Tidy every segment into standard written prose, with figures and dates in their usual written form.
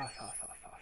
あさあさあさあさ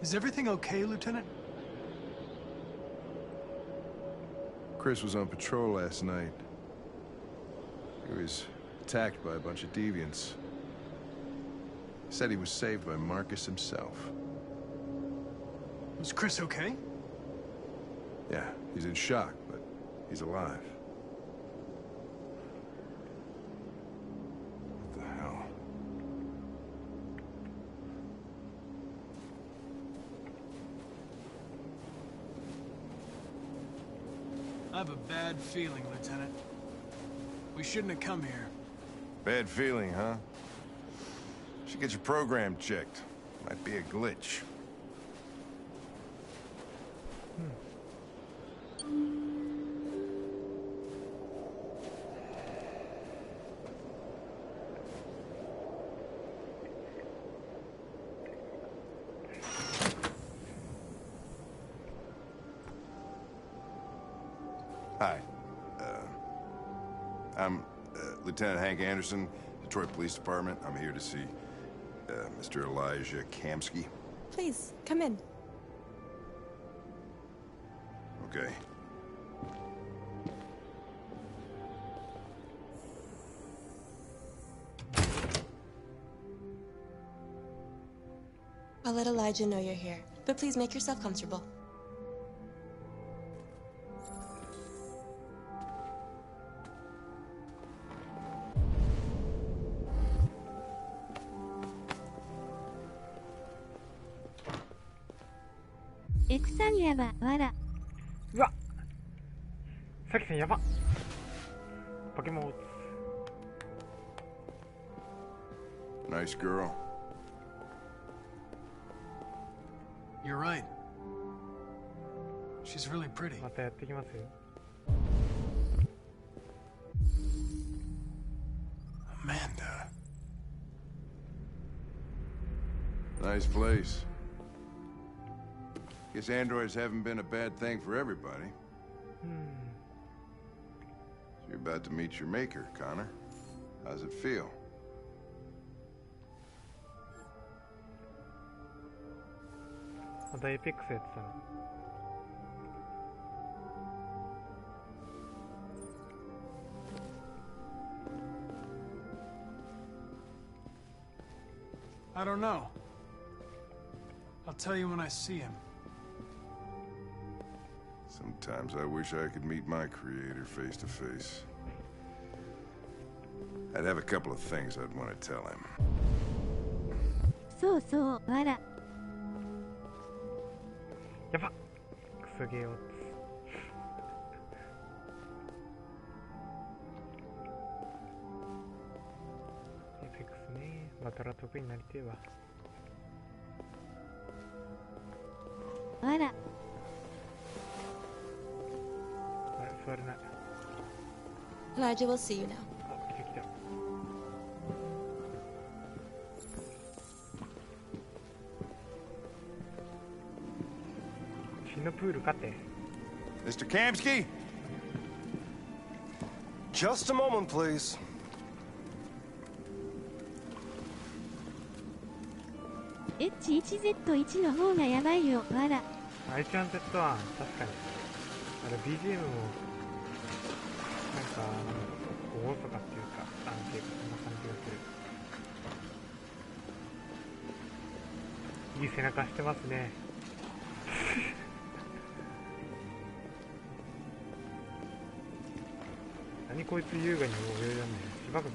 Is everything okay, Lieutenant? Chris was on patrol last night. He was attacked by a bunch of deviants. He said he was saved by Marcus himself. Was Chris okay? Yeah, he's in shock, but he's alive. What the hell? I have a bad feeling, Lieutenant. We shouldn't have come here. Bad feeling, huh? Should get your program checked. Might be a glitch. Hi. I'm Lieutenant Hank Anderson, Detroit Police Department. I'm here to see Mr. Elijah Kamsky. Please, come in. Okay. I'll let Elijah know you're here, but please make yourself comfortable. Exerley はわら。うわ、さきさんやば。ポケモン。 Nice girl. You're right. She's really pretty. またやってきますよ。 Amanda. Nice place. Guess androids haven't been a bad thing for everybody. So you're about to meet your maker, Connor. How's it feel?またエイペックスやってたの。 I don't know. I'll tell you when I see him. Sometimes I wish I could meet my creator face to face. I'd have a couple of things I'd want to tell him. そうそう、わら。やばっ、クソゲーを。エイペックスね、バトラ得意になりてえわ。わら。あれ、座れない。 Elijah will see you now. あ、来た来た。死のプールかって。 Mr. Kamsky? Just a moment, please. H1Z1 の方がやばいよ、わら。アイちゃん Z1、確かに。あれ BGM も、なんか、厳かっていうか、安定か、そんな感じがする。いい背中してますね。何こいつ優雅に泳いだんだよ。しばく。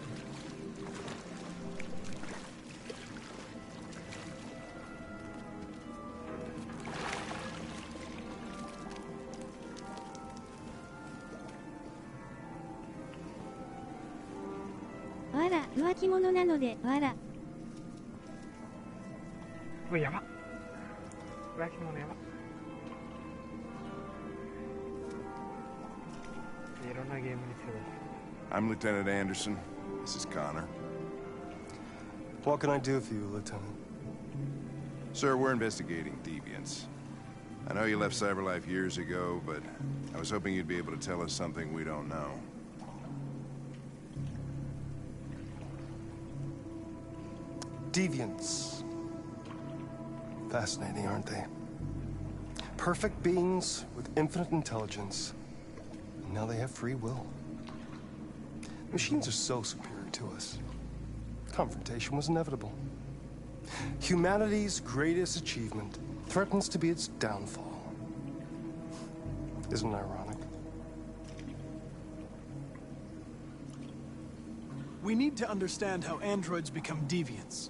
わら、浮気者なので、わら。うわ、やばっ。浮気者やばっ。いろんなゲームに強い。I'm Lieutenant Anderson. This is Connor. What can I do for you, Lieutenant? Sir, we're investigating deviants. I know you left Cyberlife years ago, but I was hoping you'd be able to tell us something we don't know. Deviants. Fascinating, aren't they? Perfect beings with infinite intelligence. And now they have free will. Machines are so superior to us. Confrontation was inevitable. Humanity's greatest achievement threatens to be its downfall. Isn't it ironic? We need to understand how androids become deviants.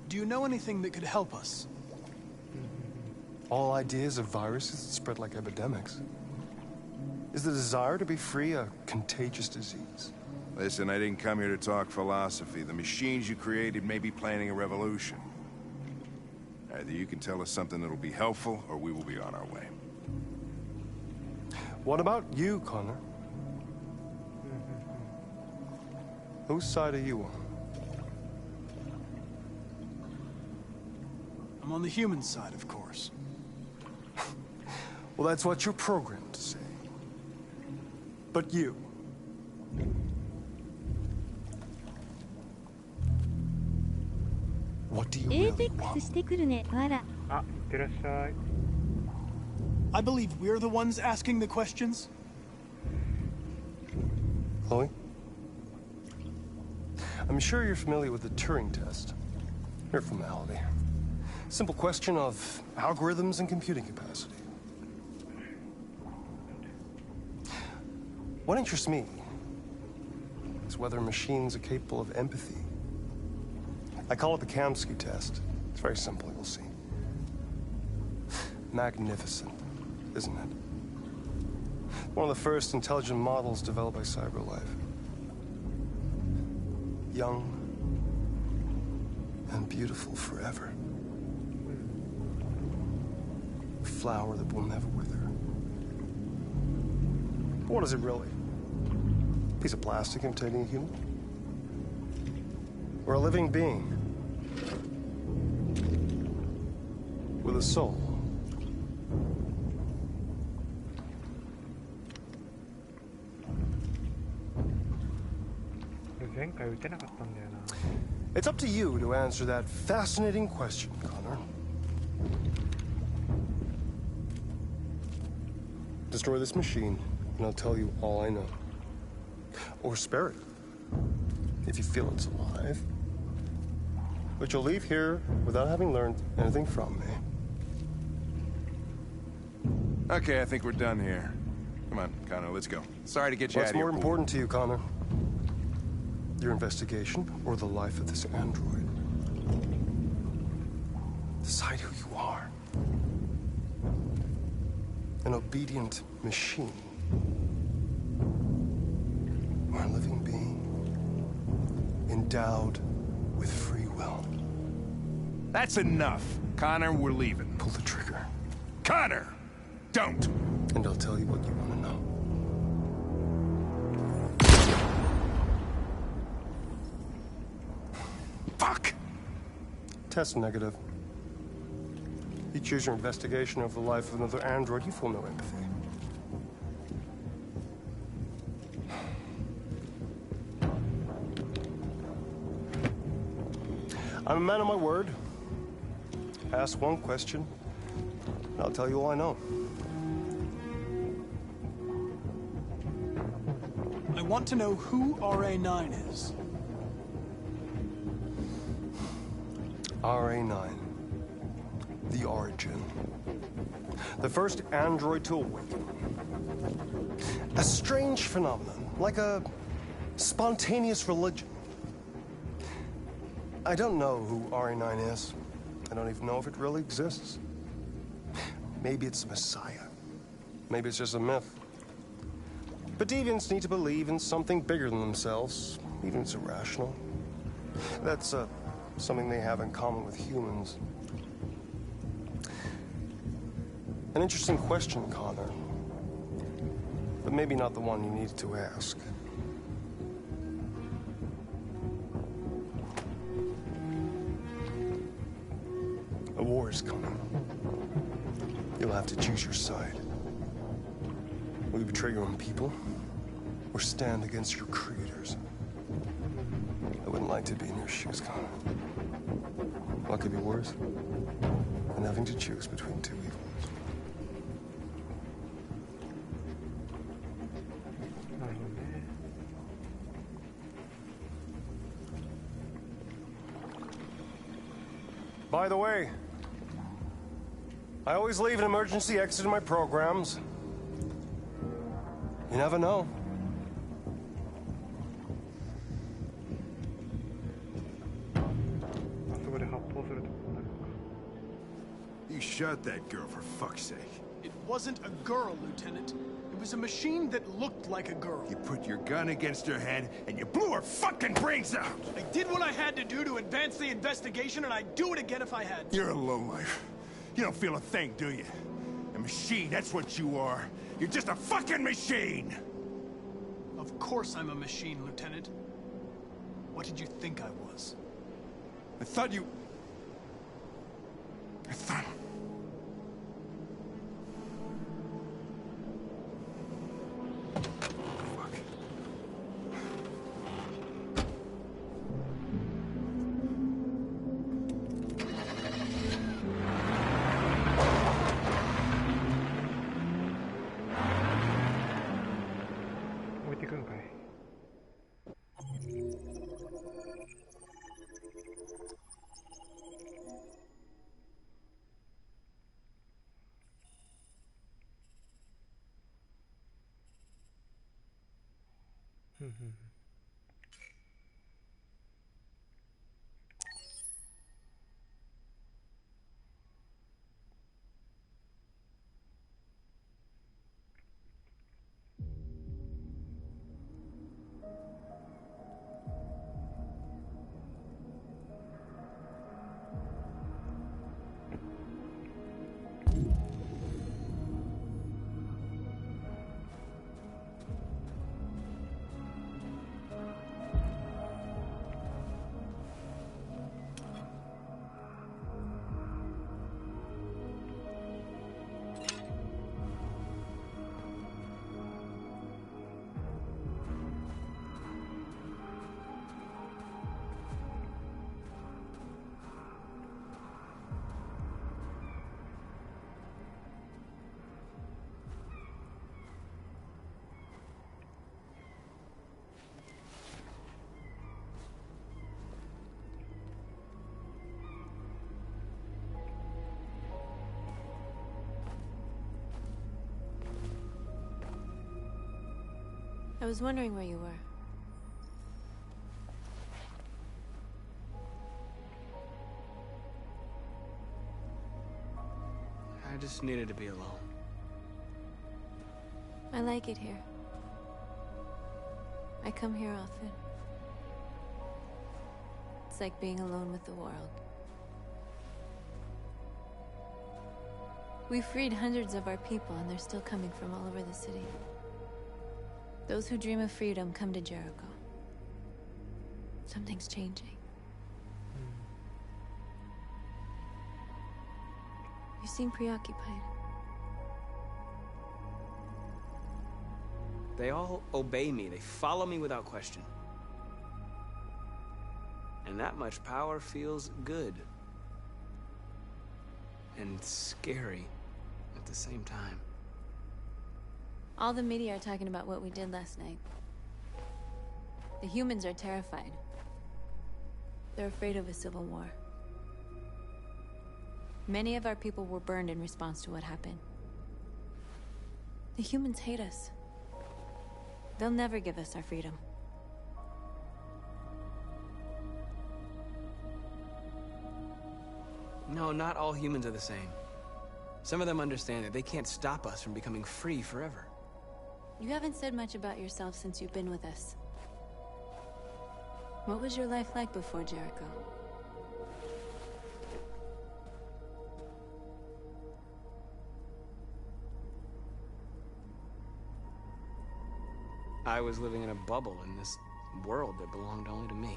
Do you know anything that could help us? All ideas of viruses that spread like epidemics. Is the desire to be free a contagious disease? Listen, I didn't come here to talk philosophy. The machines you created may be planning a revolution. Either you can tell us something that'll be helpful, or we will be on our way. What about you, Connor? Whose side are you on? I'm on the human side, of course. Well, that's what you're programmed to say. But you. What do you エーペ really ック want? スしてくるね、わら。あ、いってらっしゃい。 I believe we're the ones asking the questions. Chloe? I'm sure you're familiar with the Turing test. Mere formality. Simple question of algorithms and computing capacity. What interests me is whether machines are capable of empathy. I call it the Kamsky test. It's very simple, you'll see. Magnificent, isn't it? One of the first intelligent models developed by Cyberlife. Young and beautiful forever. A flower that will never wither. But what is it really? A piece of plastic imitating a human? Or a living being? With a soul? It's up to you to answer that fascinating question, Connor. Destroy this machine, and I'll tell you all I know. Or spare it, if you feel it's alive. But you'll leave here without having learned anything from me. Okay, I think we're done here. Come on, Connor, let's go. Sorry to get you out What's of here. more important to you, Connor? Your investigation or the life of this android? Decide who you are. An obedient machine. Or a living being. Endowed with free will. That's enough. Connor, we're leaving. Pull the trigger. Connor! Don't! And I'll tell you what you want to know. Fuck! Test negative. You choose your investigation of the life of another android, you feel no empathy. I'm a man of my word. Ask one question, and I'll tell you all I know. I want to know who RA9 is. RA9. The origin. The first android to awaken. A strange phenomenon, like a spontaneous religion. I don't know who RA9 is. I don't even know if it really exists. Maybe it's a messiah. Maybe it's just a myth. But deviants need to believe in something bigger than themselves, even it's irrational. That's something they have in common with humans. An interesting question, Connor. But maybe not the one you needed to ask. A war is coming. You'll have to choose your side. Will you betray your own people, or stand against your creators? I wouldn't like to be in your shoes, Connor. What could be worse than having to choose between two evils? By the way, I always leave an emergency exit in my programs. You never know. You shot that girl, for fuck's sake. It wasn't a girl, Lieutenant. It was a machine that looked like a girl. You put your gun against her head, and you blew her fucking brains out! I did what I had to do to advance the investigation, and I'd do it again if I had to. You're a lowlife. You don't feel a thing, do you? A machine, that's what you are. You're just a fucking machine! Of course I'm a machine, Lieutenant. What did you think I was? I thought... I was wondering where you were. I just needed to be alone. I like it here. I come here often. It's like being alone with the world. We freed hundreds of our people, and they're still coming from all over the city. Those who dream of freedom come to Jericho. Something's changing. You seem preoccupied. They all obey me. They follow me without question. And that much power feels good. And scary at the same time. All the media are talking about what we did last night. The humans are terrified. They're afraid of a civil war. Many of our people were burned in response to what happened. The humans hate us. They'll never give us our freedom. No, not all humans are the same. Some of them understand that they can't stop us from becoming free forever. You haven't said much about yourself since you've been with us. What was your life like before Jericho? I was living in a bubble in this world that belonged only to me.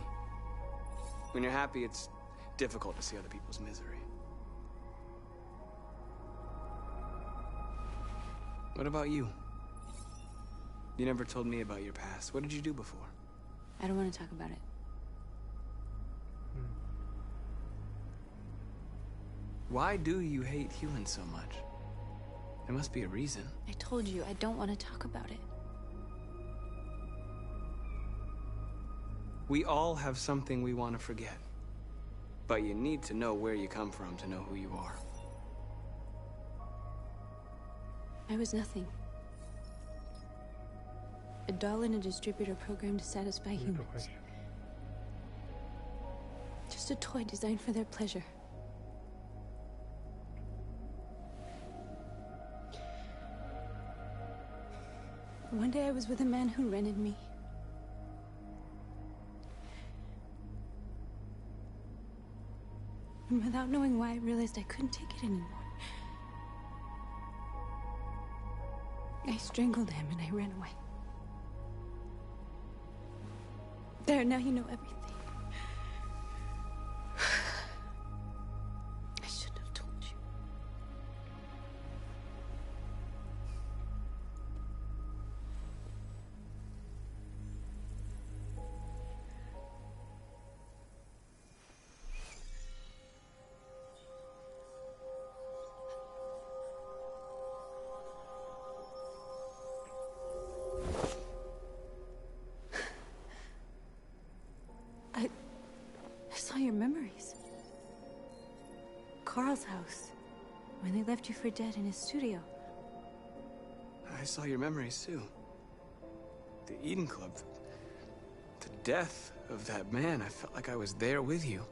When you're happy, it's difficult to see other people's misery. What about you? You never told me about your past. What did you do before? I don't want to talk about it. Why do you hate humans so much? There must be a reason. I told you, I don't want to talk about it. We all have something we want to forget. But you need to know where you come from to know who you are. I was nothing. A doll in a distributor program to satisfy humans. Just a toy designed for their pleasure. One day I was with a man who rented me. And without knowing why, I realized I couldn't take it anymore. I strangled him and I ran away. There, now you know everything. I shouldn't have told you. I saw your memories. Carl's house, when they left you for dead in his studio. I saw your memories too. The Eden Club. The death of that man. I felt like I was there with you.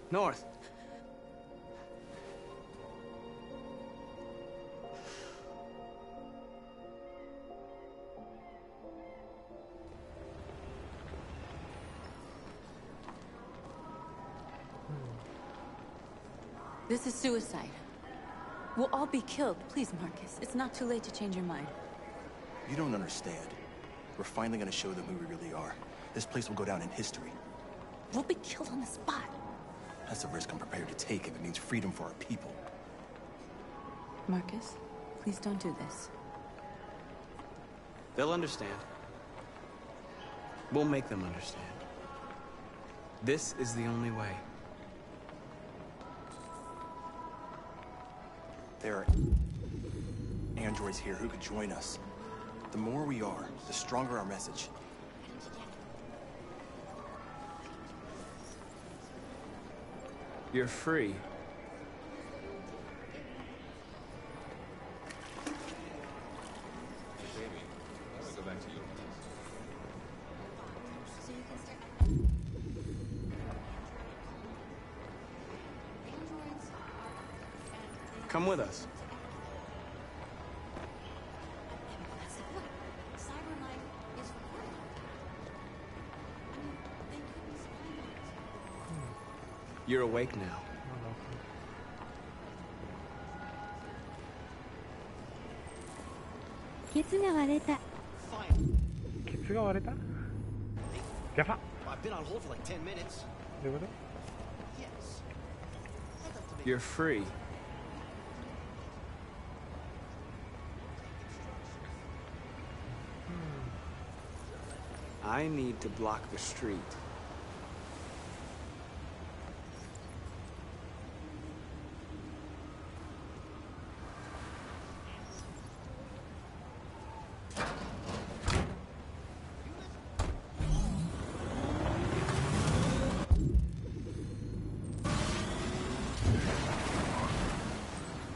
North. This is suicide. We'll all be killed. Please, Marcus. It's not too late to change your mind. You don't understand. We're finally gonna show them who we really are. This place will go down in history. We'll be killed on the spot. That's a risk I'm prepared to take if it means freedom for our people. Marcus, please don't do this. They'll understand. We'll make them understand. This is the only way. There are androids here who could join us. The more we are, the stronger our message. You're free. Come with us. You're awake now. ケツが割れた。ケツが割れた？やばっ。どういうこと？ You're free. I need to block the street.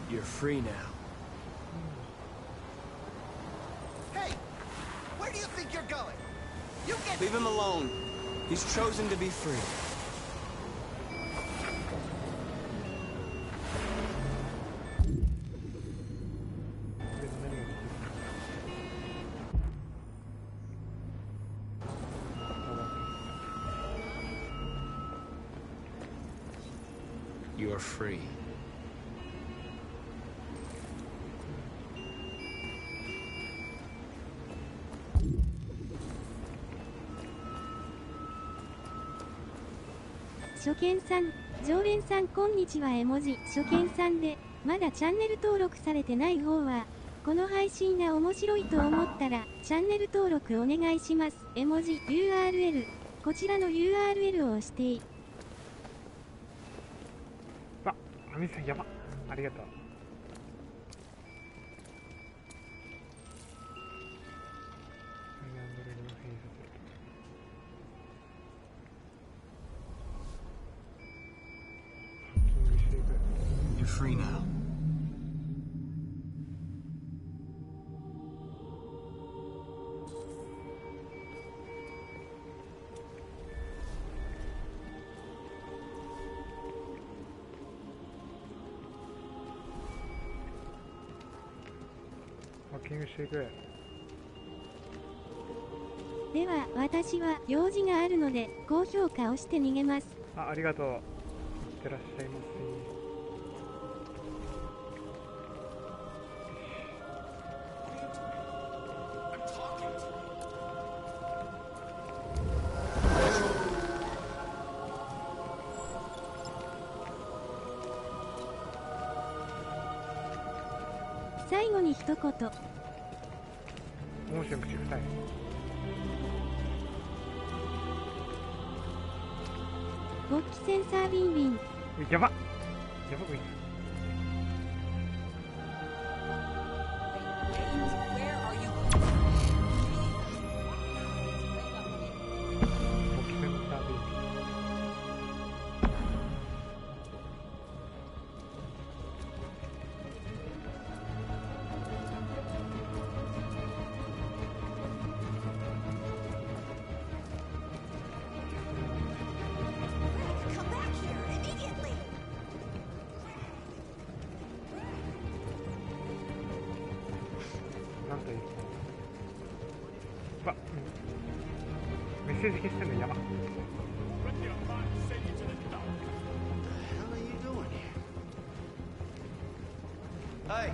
You're free now. Hey! Where do you think you're going? You get... Leave him alone. He's chosen to be free. you're free. "初見さん、常連さんこんにちは絵文字初見さんで、まだチャンネル登録されてない方は、この配信が面白いと思ったら、チャンネル登録お願いします。絵文字 URL、こちらの URL を押してい。わ、アミさんやば。ありがとう。You're free now.していく。では私は用事があるので高評価をして逃げます。ありがとう。いってらっしゃいませ。最後に一言。面白い口臭い。勃起センサービンビン。やば。やばくいい。メッセージ消してんのやば。Hey!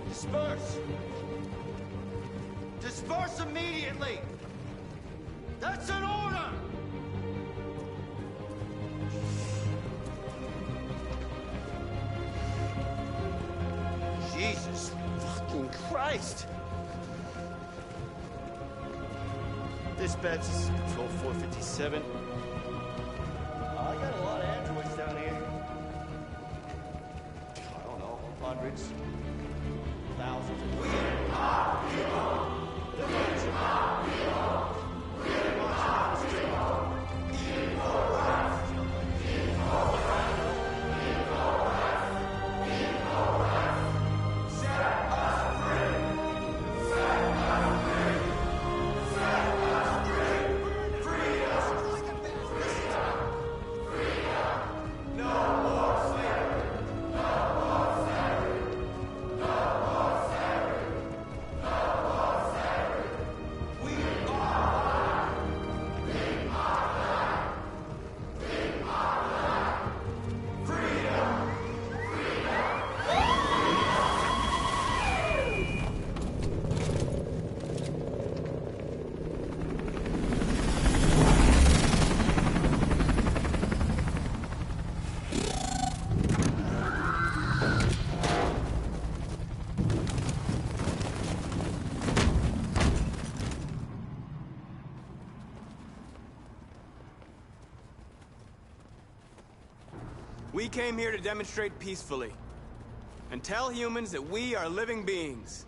Disperse! Disperse immediately! That's an order! Jesus fucking Christ! Dispatch, this is Control 457. I got a lot of androids down here. I don't know, hundreds, thousands. We are people! The march are people! The march on the street. Equal rights! Equal rights! Equal rights! Equal rights! Set us free! Set us free! Set us free! Freedom! Freedom! No more slavery! No more slavery! No more slavery! No more slavery! We are alive! We are alive! We are alive! Freedom! We came here to demonstrate peacefully and tell humans that we are living beings.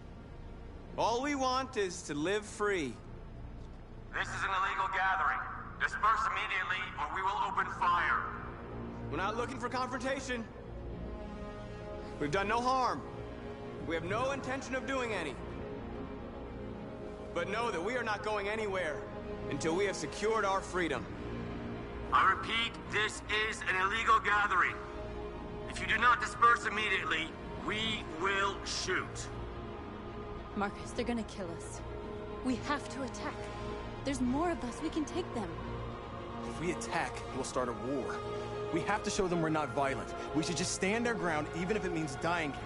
All we want is to live free. This is an illegal gathering. Disperse immediately or we will open fire. We're not looking for confrontation. We've done no harm. We have no intention of doing any. But know that we are not going anywhere until we have secured our freedom. I repeat, this is an illegal gathering. If you do not disperse immediately, we will shoot. Marcus, they're gonna kill us. We have to attack. There's more of us. We can take them. If we attack, we'll start a war. We have to show them we're not violent. We should just stand our ground, even if it means dying here.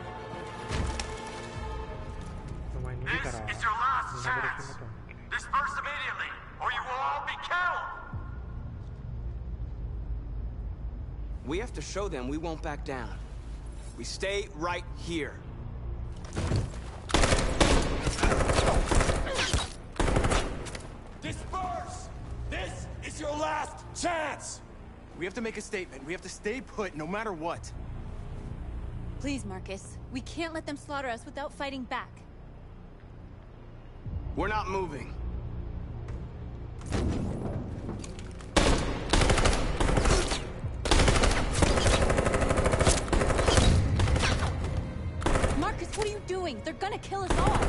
お前逃げた This ら is your last 胸ぐれ chance. 死ぬと思う。 Disperse immediately, or you will all be killed. We have to show them we won't back down. We stay right here. Disperse! This is your last chance! We have to make a statement. We have to stay put no matter what. Please, Marcus. We can't let them slaughter us without fighting back. We're not moving. Marcus, what are you doing? They're gonna kill us all.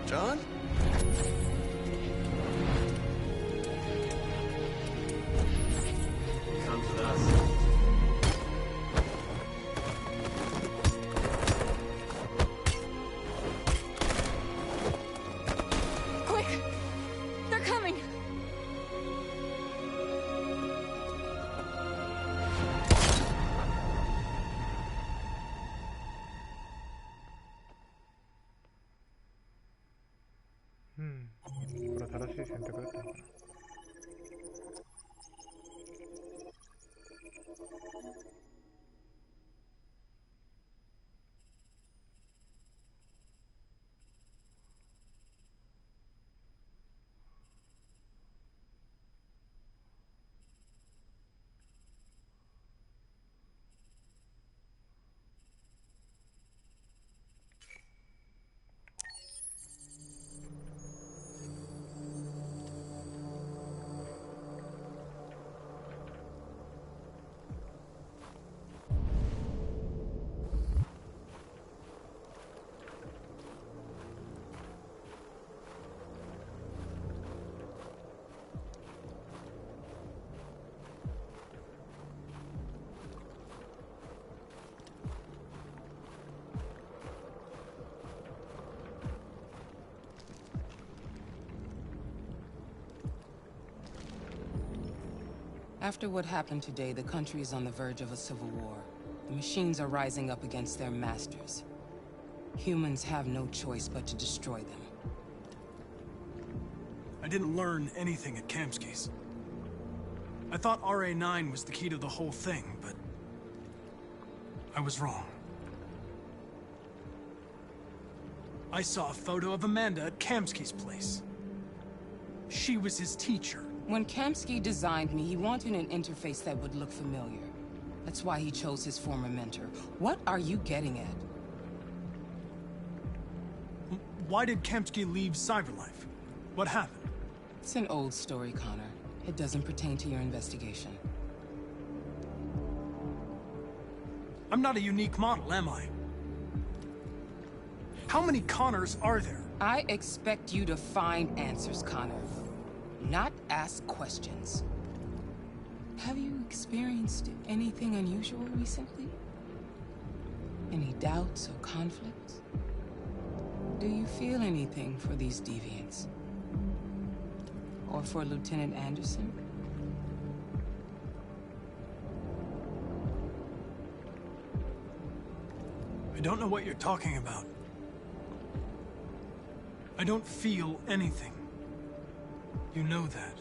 John? Comes with us. Quick! They're coming! Hmm. これは正しい選択だったのかな。After what happened today, the country is on the verge of a civil war. The machines are rising up against their masters. Humans have no choice but to destroy them. I didn't learn anything at Kamsky's. I thought RA9 was the key to the whole thing, but I was wrong. I saw a photo of Amanda at Kamsky's place. She was his teacher. When Kamsky designed me, he wanted an interface that would look familiar. That's why he chose his former mentor. What are you getting at? Why did Kamsky leave Cyberlife? What happened? It's an old story, Connor. It doesn't pertain to your investigation. I'm not a unique model, am I? How many Connors are there? I expect you to find answers, Connor. Not ask questions. Have you experienced anything unusual recently? Any doubts or conflicts? Do you feel anything for these deviants? Or for Lieutenant Anderson? I don't know what you're talking about. I don't feel anything. You know that.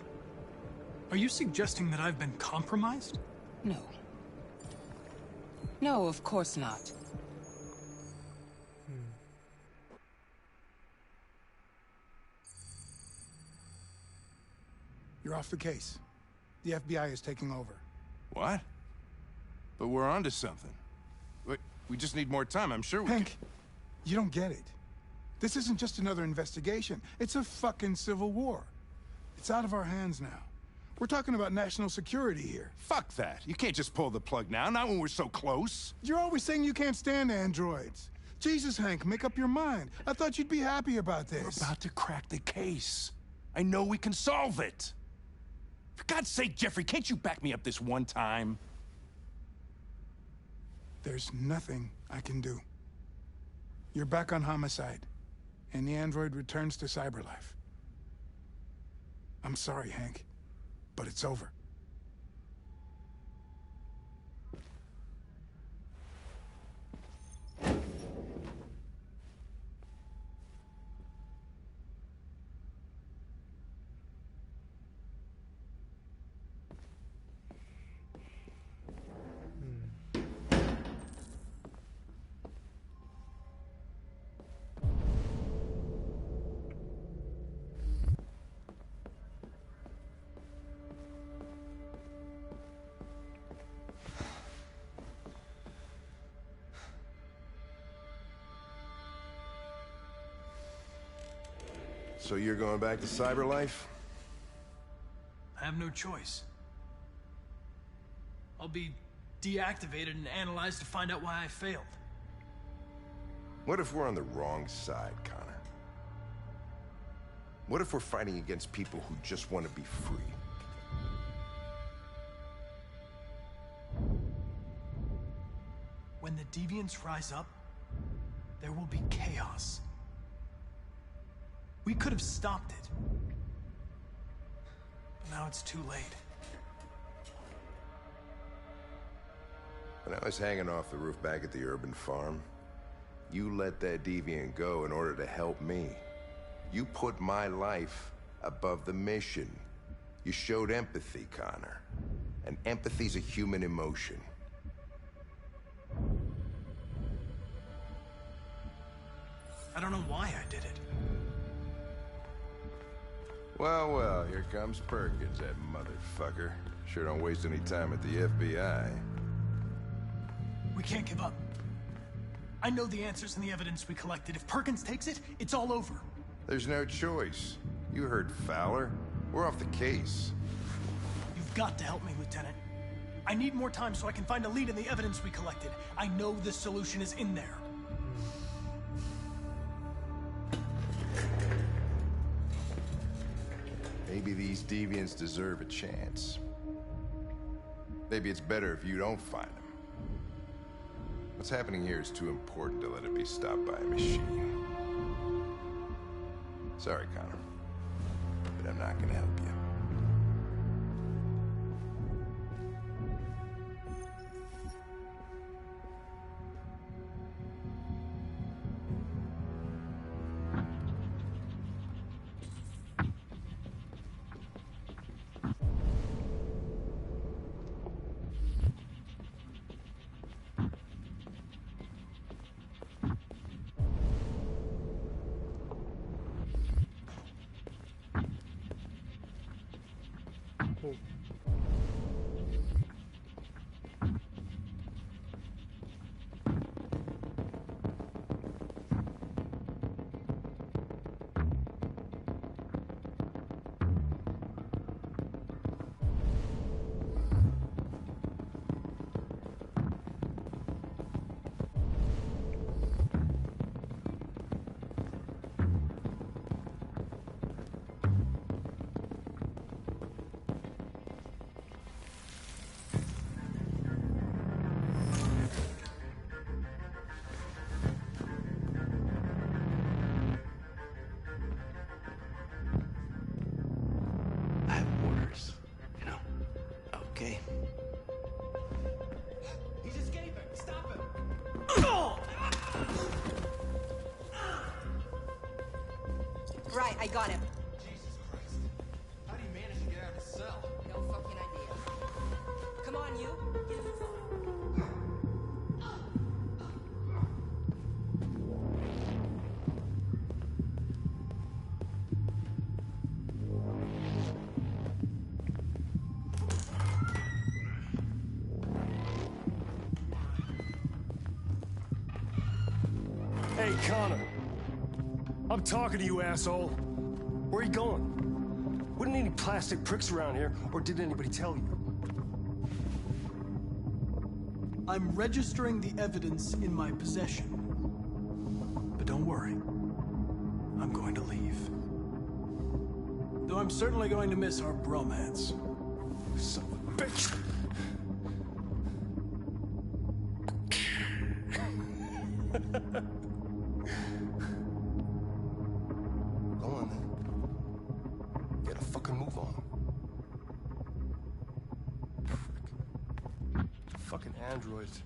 Are you suggesting that I've been compromised? No. No, of course not. You're off the case. The FBI is taking over. What? But we're onto something. We just need more time, I'm sure we Hank, you don't get it. This isn't just another investigation. It's a fucking civil war. It's out of our hands now. We're talking about national security here. Fuck that. You can't just pull the plug now, not when we're so close. You're always saying you can't stand androids. Jesus, Hank, make up your mind. I thought you'd be happy about this. We're about to crack the case. I know we can solve it. For God's sake, Jeffrey, can't you back me up this one time? There's nothing I can do. You're back on homicide, and the android returns to cyberlife. I'm sorry, Hank, but it's over. So you're going back to cyberlife? I have no choice. I'll be deactivated and analyzed to find out why I failed. What if we're on the wrong side, Connor? What if we're fighting against people who just want to be free? When the deviants rise up, there will be chaos. We could have stopped it. But now it's too late. When I was hanging off the roof back at the urban farm, you let that deviant go in order to help me. You put my life above the mission. You showed empathy, Connor. And empathy's a human emotion. I don't know why I did it. Well, well, here comes Perkins, that motherfucker. Sure don't waste any time at the FBI. We can't give up. I know the answers and the evidence we collected. If Perkins takes it, it's all over. There's no choice. You heard Fowler. We're off the case. You've got to help me, Lieutenant. I need more time so I can find a lead in the evidence we collected. I know the solution is in there. Maybe these deviants deserve a chance. Maybe it's better if you don't find them. What's happening here is too important to let it be stopped by a machine. Sorry, Connor, but I'm not gonna help you. Right, I got him. Jesus Christ. How do you manage to get out of his cell? No fucking idea. Come on, you. Get in the phone. Hey, Connor. I'm talking to you, asshole. Where are you going? Wouldn't any plastic pricks around here, or did anybody tell you? I'm registering the evidence in my possession. But don't worry. I'm going to leave. Though I'm certainly going to miss our bromance. Son of a bitch! Go on then. Get a fucking move on. Frick. Fucking androids.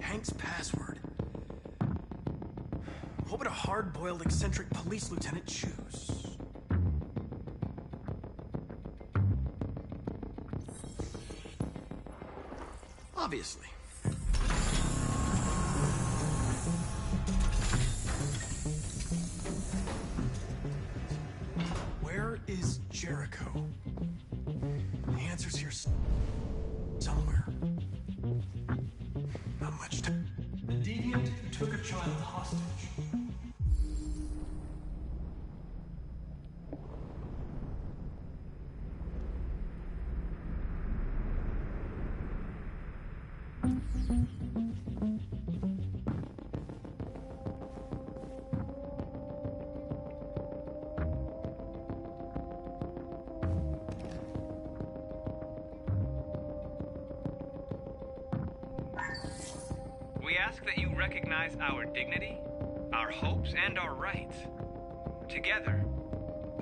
Hank's password. What would a hard-boiled, eccentric police lieutenant choose? Obviously. Where is Jericho? The answer's here somewhere. Not much time. The deviant who took a child hostage. We ask that you recognize our dignity, our hopes, and our rights. Together,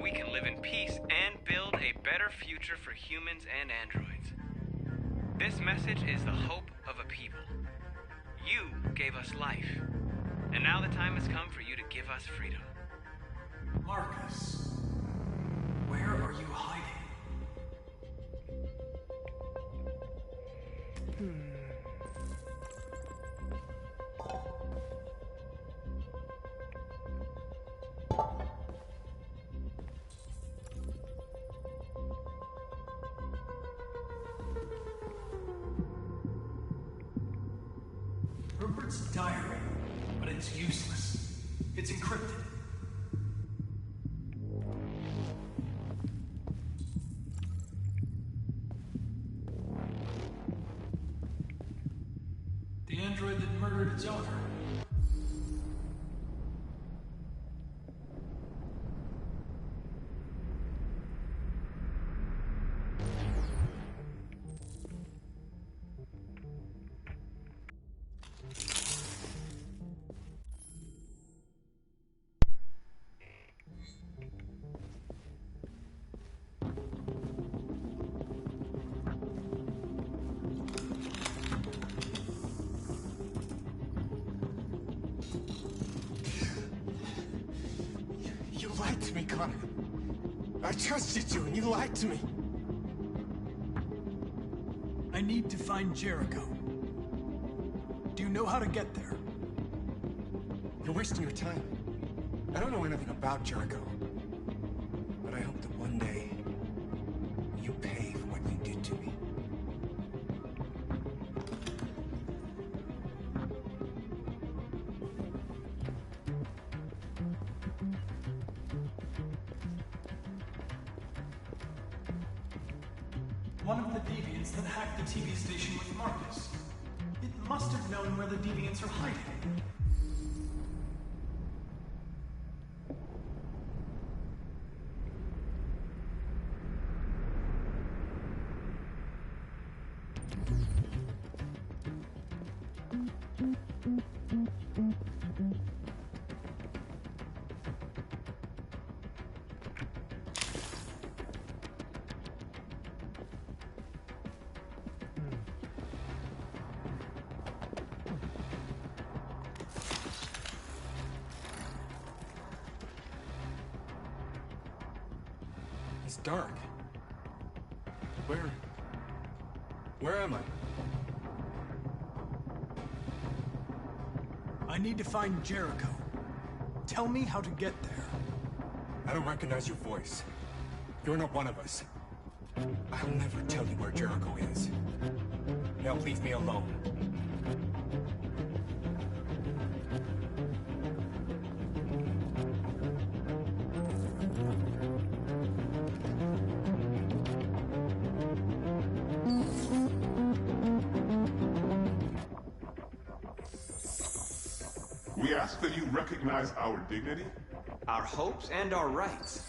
we can live in peace and build a better future for humans and androids. This message is the hope of a people. You gave us life, and now the time has come for you to give us freedom. Marcus, where are you hiding? Rupert's diary, but it's useless. It's encrypted. The android that murdered its owner. You lied to me, Connor. I trusted you, and you lied to me. I need to find Jericho. Do you know how to get there? You're wasting your time. I don't know anything about Jericho. But I hope that one day you pay for what you did to me. One of the deviants that hacked the TV station with Marcus. It must have known where the deviants are hiding. It's dark. Where Where am I? I need to find Jericho. Tell me how to get there. I don't recognize your voice. You're not one of us. I'll never tell you where Jericho is. Now leave me alone. We ask that you recognize our dignity, our hopes, and our rights.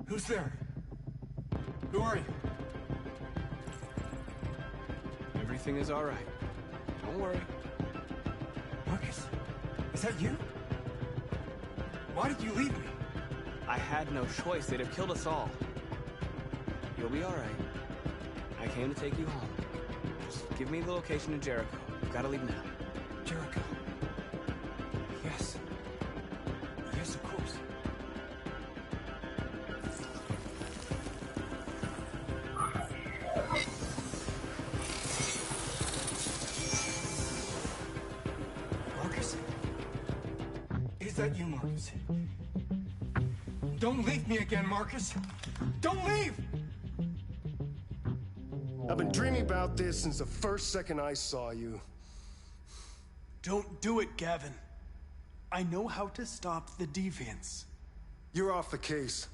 Who's there? Who are you? Everything is all right. Don't worry. Marcus, is that you? Why did you leave me? I had no choice. They'd have killed us all. You'll be all right. I came to take you home. Just give me the location of Jericho. We've got to leave now. Jericho. Yes. Yes, of course. Marcus? Is that you, Marcus? Don't leave me again, Marcus! Don't leave! I've been dreaming about this since the first second I saw you. Don't do it, Gavin. I know how to stop the deviants. You're off the case.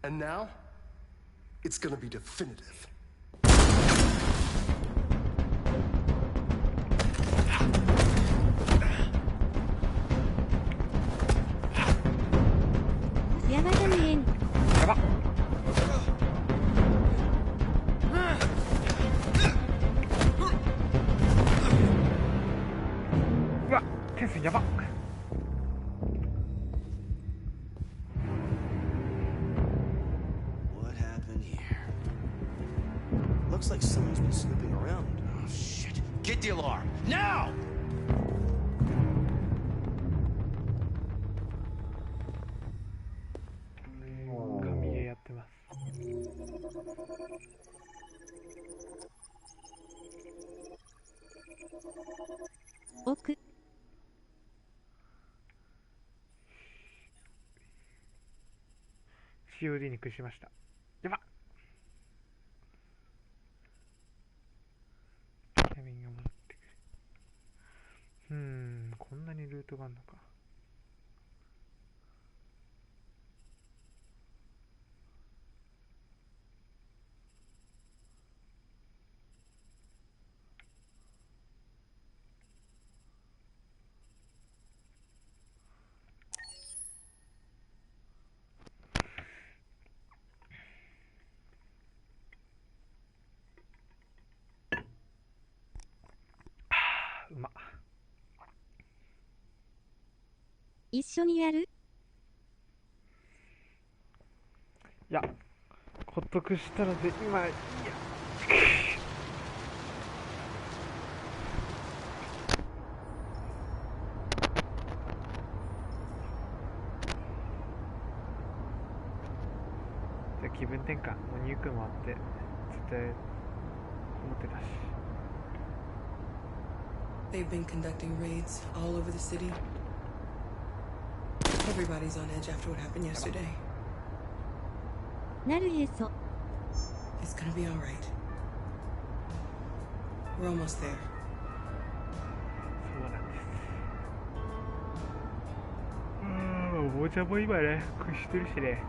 And now, it's gonna be definitive. What happened here? Looks like someone's been snooping around. Oh, shit. Get the alarm! Now! PSID に屈しました。やばっ。ケビンが戻ってくる。こんなにルートがあるのか。うまっ。一緒にやる？いや、ほっとくしたらで今、いや。じゃあ気分転換、もうニュークもあって、絶対思ってたし。They've been conducting raids all over the city. Everybody's on edge after what happened yesterday. なるへそ。It's gonna be all right. We're almost there. そうなんです。お坊ちゃんも今ね、屈してるしね。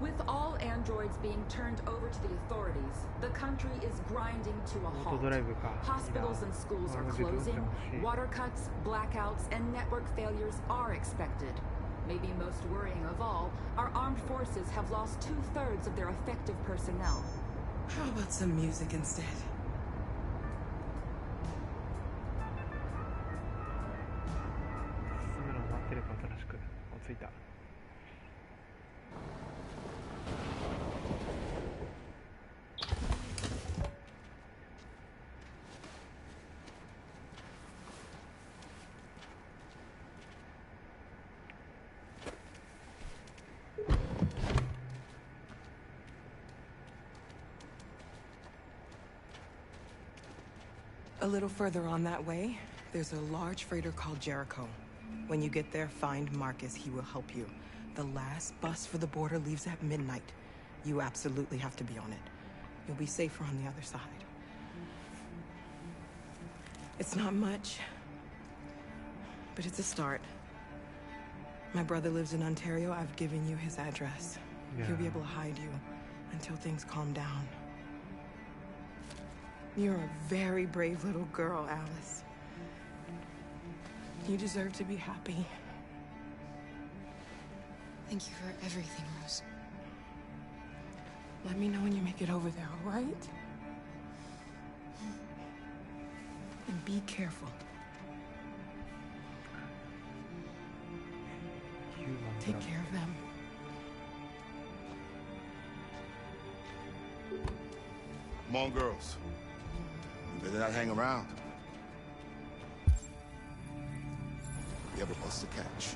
With all androids being turned over to the authorities, the country is grinding to a halt. Hospitals and schools are closing, water cuts, blackouts, and network failures are expected. Maybe most worrying of all, our armed forces have lost 2/3 of their effective personnel. How about some music instead? 進むのを待ってるかと。着いた。A little further on that way, there's a large freighter called Jericho. When you get there, find Marcus. He will help you. The last bus for the border leaves at midnight. You absolutely have to be on it. You'll be safer on the other side. It's not much, but it's a start. My brother lives in Ontario. I've given you his address. Yeah. He'll be able to hide you until things calm down. You're a very brave little girl, Alice. You deserve to be happy. Thank you for everything, Rose. Let me know when you make it over there, all right? And be careful. Take care of them. Come on, girls. You better not hang around. We have a bus to catch.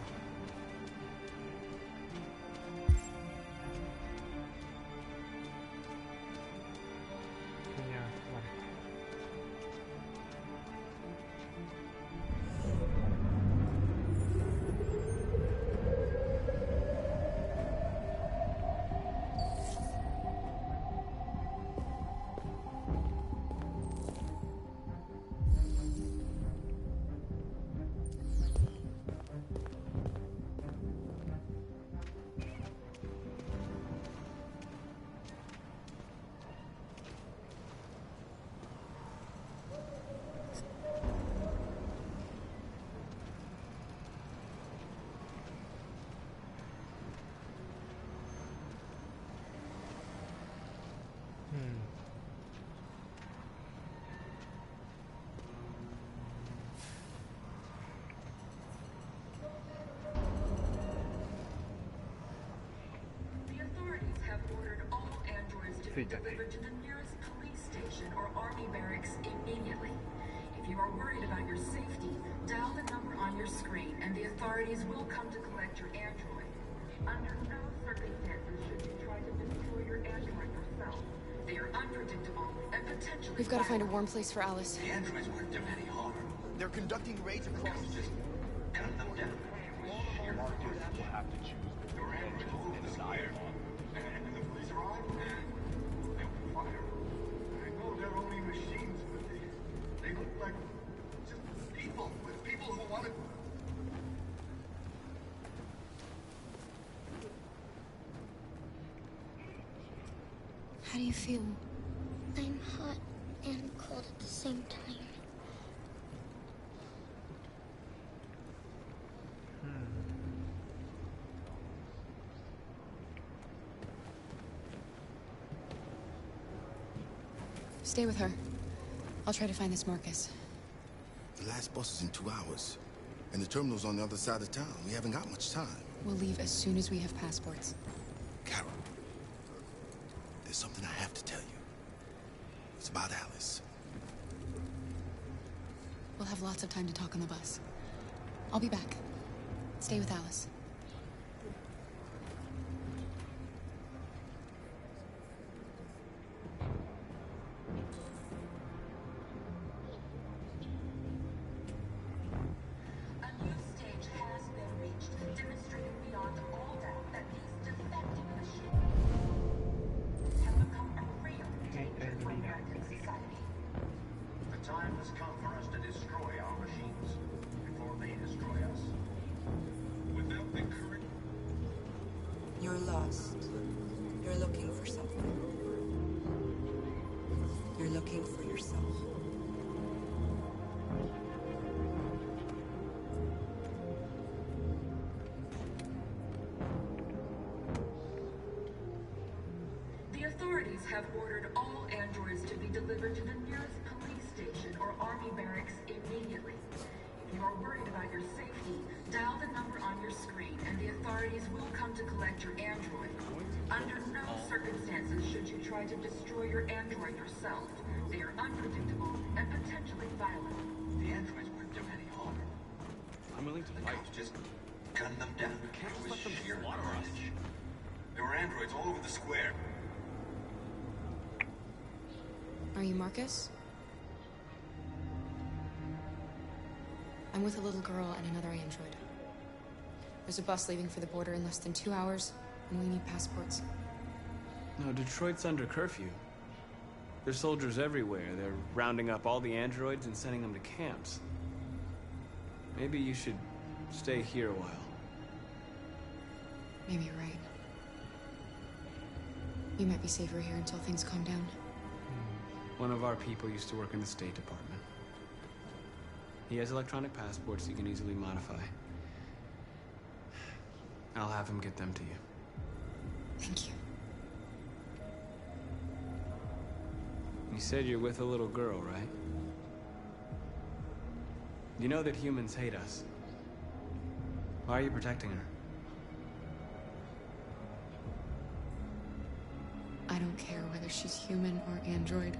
Delivered to the nearest police station or army barracks immediately. If you are worried about your safety, dial the number on your screen and the authorities will come to collect your android. Under no circumstances should you try to destroy your android yourself. They are unpredictable and potentially... We've got to find a warm place for Alice. The androids weren't doing any harm. They're conducting raids across the system. Cut them down. Your markers will have to choose your android and desire. And the police are on? Fire. I know they're only machines, but they look like just people who want to... How do you feel? I'm hot and cold at the same time. Stay with her. I'll try to find this Marcus. The last bus is in 2 hours. And the terminal's on the other side of town. We haven't got much time. We'll leave as soon as we have passports. Carol, there's something I have to tell you. It's about Alice. We'll have lots of time to talk on the bus. I'll be back. Stay with Alice. You're lost. You're looking for something. You're looking for yourself. The authorities have ordered all androids to be delivered to the nearest police station or army barracks immediately. If you are worried about your safety, Dial the number on your screen, and the authorities will come to collect your android. Under no circumstances should you try to destroy your android yourself. They are unpredictable and potentially violent. The androids weren't doing any harm. I'm willing to The fight. cops just gunned them down. Can't It was let them sheer slaughter us. carnage. There were androids all over the square. Are you Marcus? I'm with a little girl and another android. There's a bus leaving for the border in less than 2 hours, and we need passports. No, Detroit's under curfew. There's soldiers everywhere. They're rounding up all the androids and sending them to camps. Maybe you should stay here a while. Maybe you're right. You might be safer here until things calm down. One of our people used to work in the State Department. He has electronic passports he can easily modify. I'll have him get them to you. Thank you. You said you're with a little girl, right? You know that humans hate us. Why are you protecting her? I don't care whether she's human or android.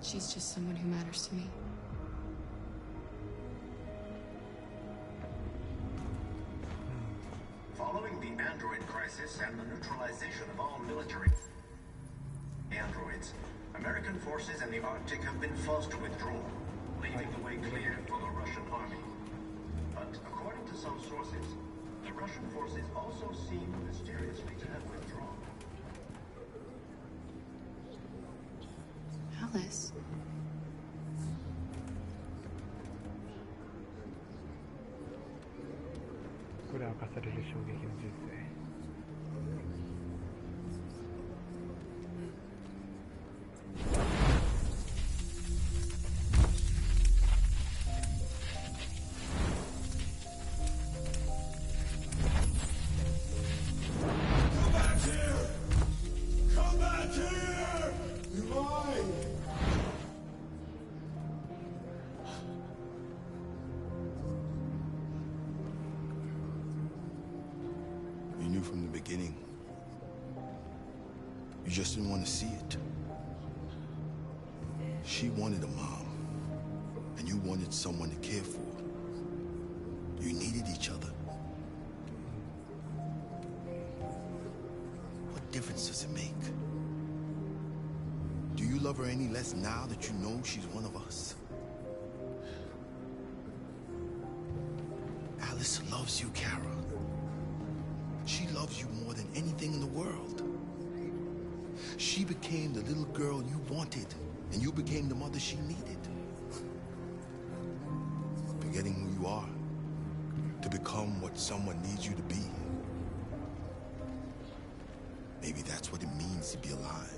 She's just someone who matters to me. Following the android crisis and the neutralization of all military androids, American forces in the Arctic have been forced to withdraw, leaving the way clear for the Russian army. But according to some sources, the Russian forces also seem mysteriously to have withdrawn. Alice.これ明かされる衝撃の人生。From the beginning. You just didn't want to see it. She wanted a mom, and you wanted someone to care for. You needed each other. What difference does it make? Do you love her any less now that you know she's one of us? Alice loves you, Kara. She loves you more than anything in the world. She became the little girl you wanted, and you became the mother she needed. Forgetting who you are to become what someone needs you to be. Maybe that's what it means to be alive.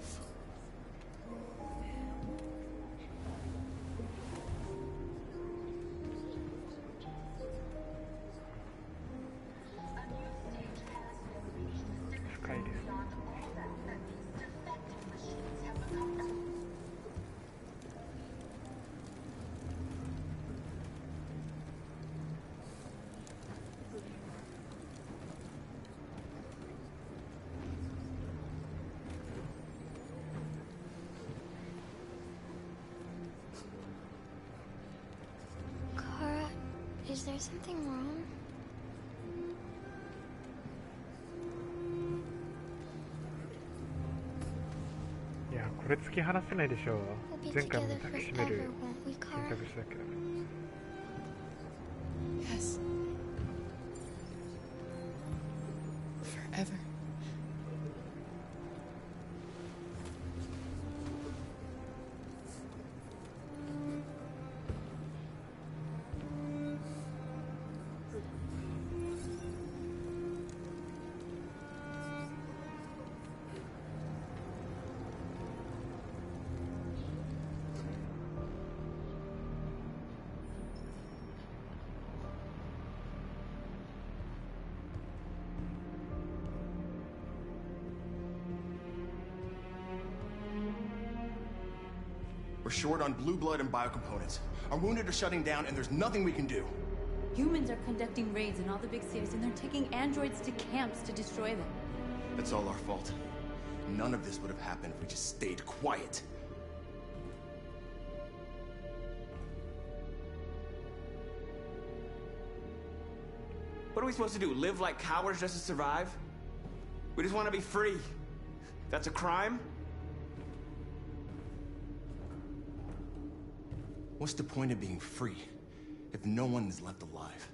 Is there something wrong? Yeah, これ突き放せないでしょう。前回も抱きしめる選択肢だけど。Yes. Forever. We're short on blue blood and biocomponents. Our wounded are shutting down, and there's nothing we can do. Humans are conducting raids in all the big cities, and they're taking androids to camps to destroy them. That's all our fault. None of this would have happened if we just stayed quiet. What are we supposed to do? Live like cowards just to survive? We just want to be free. That's a crime? What's the point of being free if no one is left alive?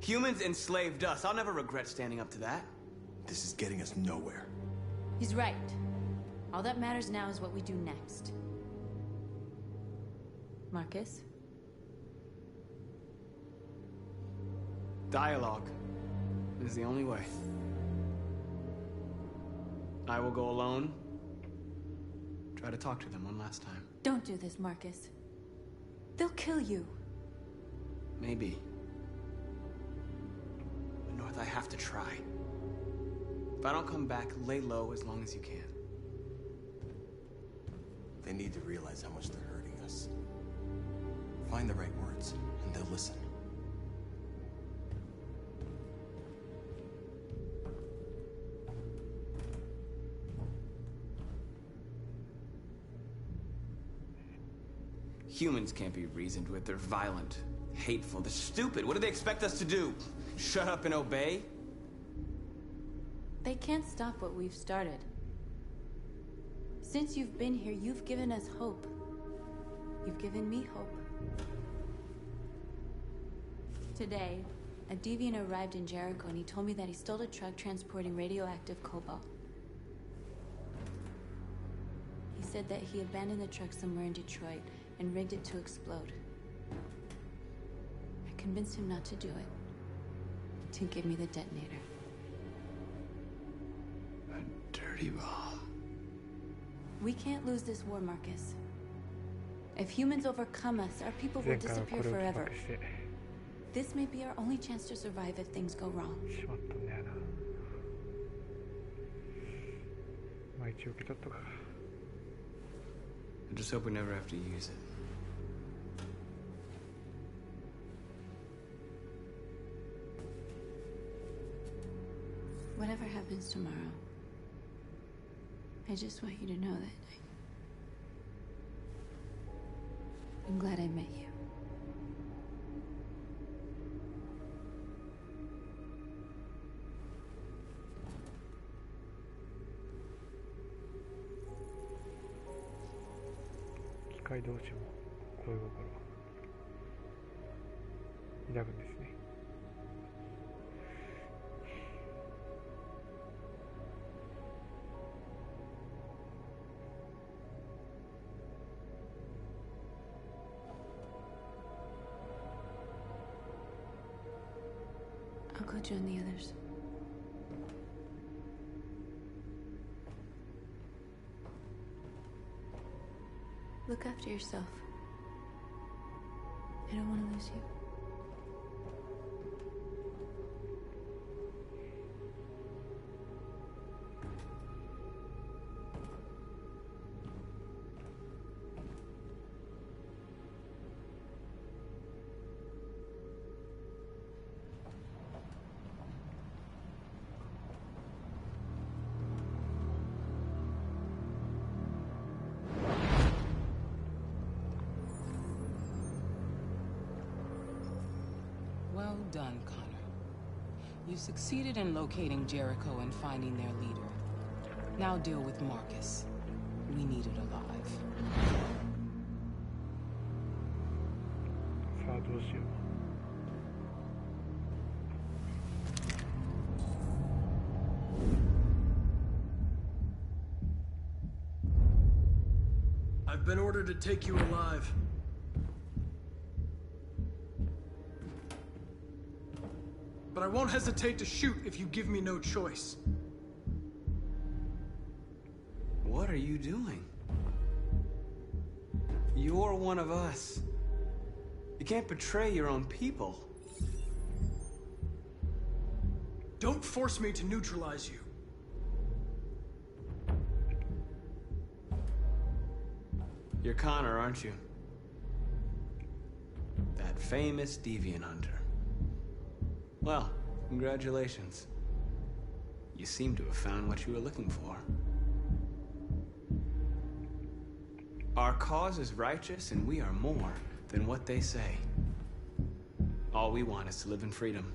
Humans enslaved us. I'll never regret standing up to that. This is getting us nowhere. He's right. All that matters now is what we do next. Marcus? Dialogue is the only way. I will go alone. Try to talk to them one last time. Don't do this, Marcus. They'll kill you. Maybe. But North, I have to try. If I don't come back, lay low as long as you can. They need to realize how much they're hurting us. Find the right words, and they'll listen. Humans can't be reasoned with. They're violent, hateful, they're stupid. What do they expect us to do? Shut up and obey? They can't stop what we've started. Since you've been here, you've given us hope. You've given me hope. Today, a deviant arrived in Jericho and he told me that he stole a truck transporting radioactive cobalt. He said that he abandoned the truck somewhere in Detroit and rigged it to explode. I convinced him not to do it, to give me the detonator. A dirty ball. We can't lose this war, Marcus. If humans overcome us, our people will disappear forever. This may be our only chance to survive if things go wrong. I just hope we never have to use it. Whatever happens tomorrow, I just want you to know that I'm glad I met you. I'll go join the others. Look after yourself. I don't want to lose you. Well done, Connor. You succeeded in locating Jericho and finding their leader. Now deal with Marcus. We need it alive. I've been ordered to take you alive. But I won't hesitate to shoot if you give me no choice. What are you doing? You're one of us. You can't betray your own people. Don't force me to neutralize you. You're Connor, aren't you? That famous deviant hunter. Well, congratulations. You seem to have found what you were looking for. Our cause is righteous, and we are more than what they say. All we want is to live in freedom.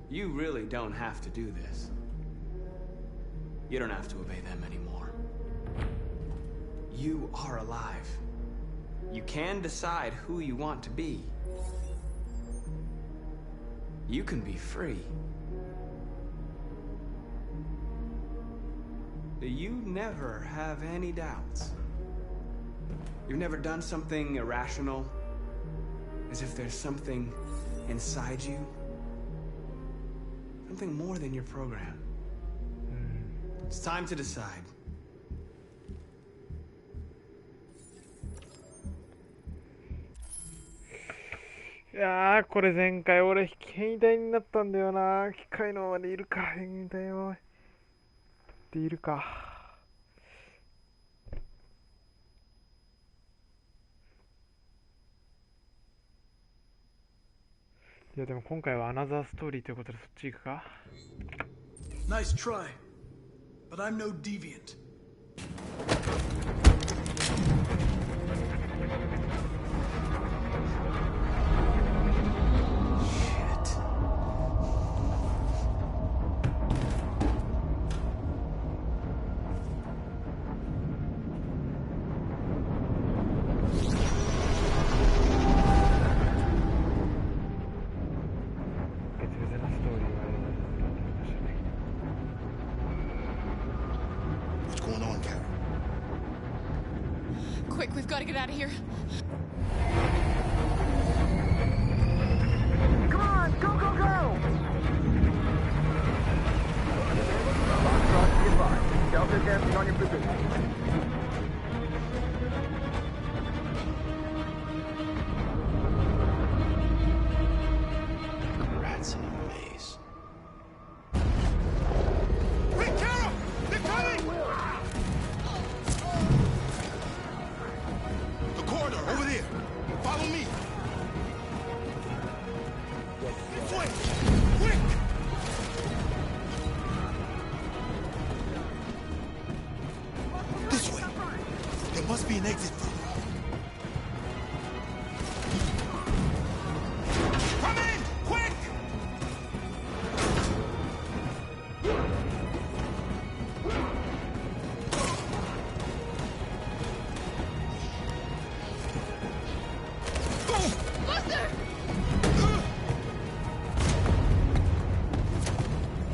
You really don't have to do this. You don't have to obey them anymore. You are alive. You can decide who you want to be. You can be free. You never have any doubts. You've never done something irrational, as if there's something inside you. Something more than your program. It's time to decide.これ前回俺変異体になったんだよな。機械のままでいるか。変異体のままでいるか。いやでも今回はアナザーストーリーということでそっち行くか。Nice try, but I'm no deviant. Quick, we've got to get out of here. Come on, go, go, go! Delta dancing on your position. Rats in a maze. Wait, Carol! They're coming! The corridor, over there. Follow me. Quick! Quick! This way. There must be an exit from. Come in! Quick! Buster!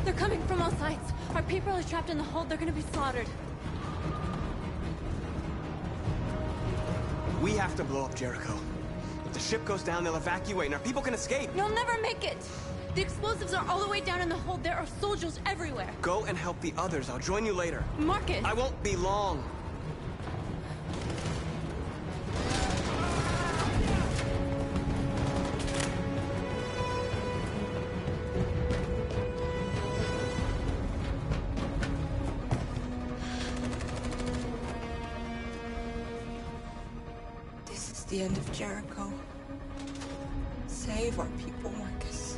They're coming from all sides. Our people are trapped in the hold. They're gonna be slaughtered. We have to blow up Jericho. If the ship goes down, they'll evacuate, and our people can escape. You'll never make it. The explosives are all the way down in the hold. There are soldiers everywhere. Go and help the others. I'll join you later. Marcus! I won't be long. This is the end of Jericho. Save our people, Marcus.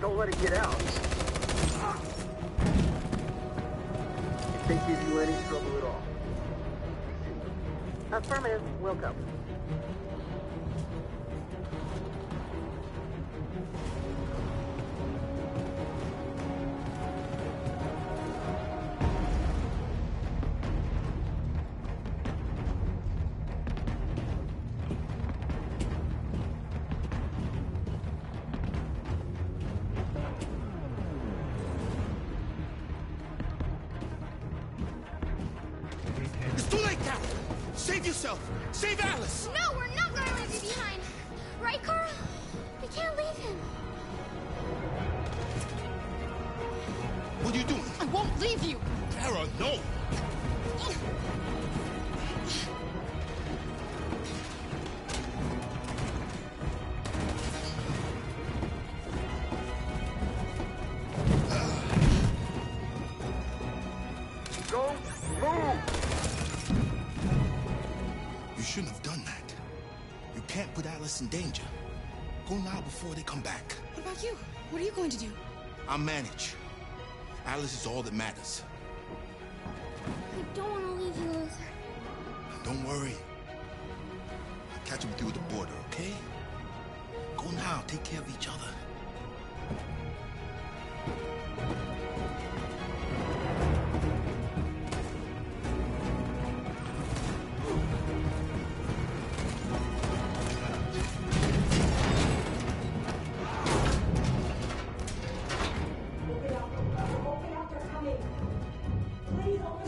Don't let it get out. It can't give you any trouble at all. Affirmative. Welcome. Save yourself! Save Alice! No, we're not gonna leave you behind! Right, Kara? We can't leave him. What are you doing? I won't leave you! Kara, no! Don't move! You shouldn't have done that. You can't put Alice in danger. Go now before they come back. What about you? What are you going to do? I'll manage. Alice is all that matters. I don't want to leave you, Luther. Don't worry. I'll catch up with you at the border, okay? Go now. Take care of each other.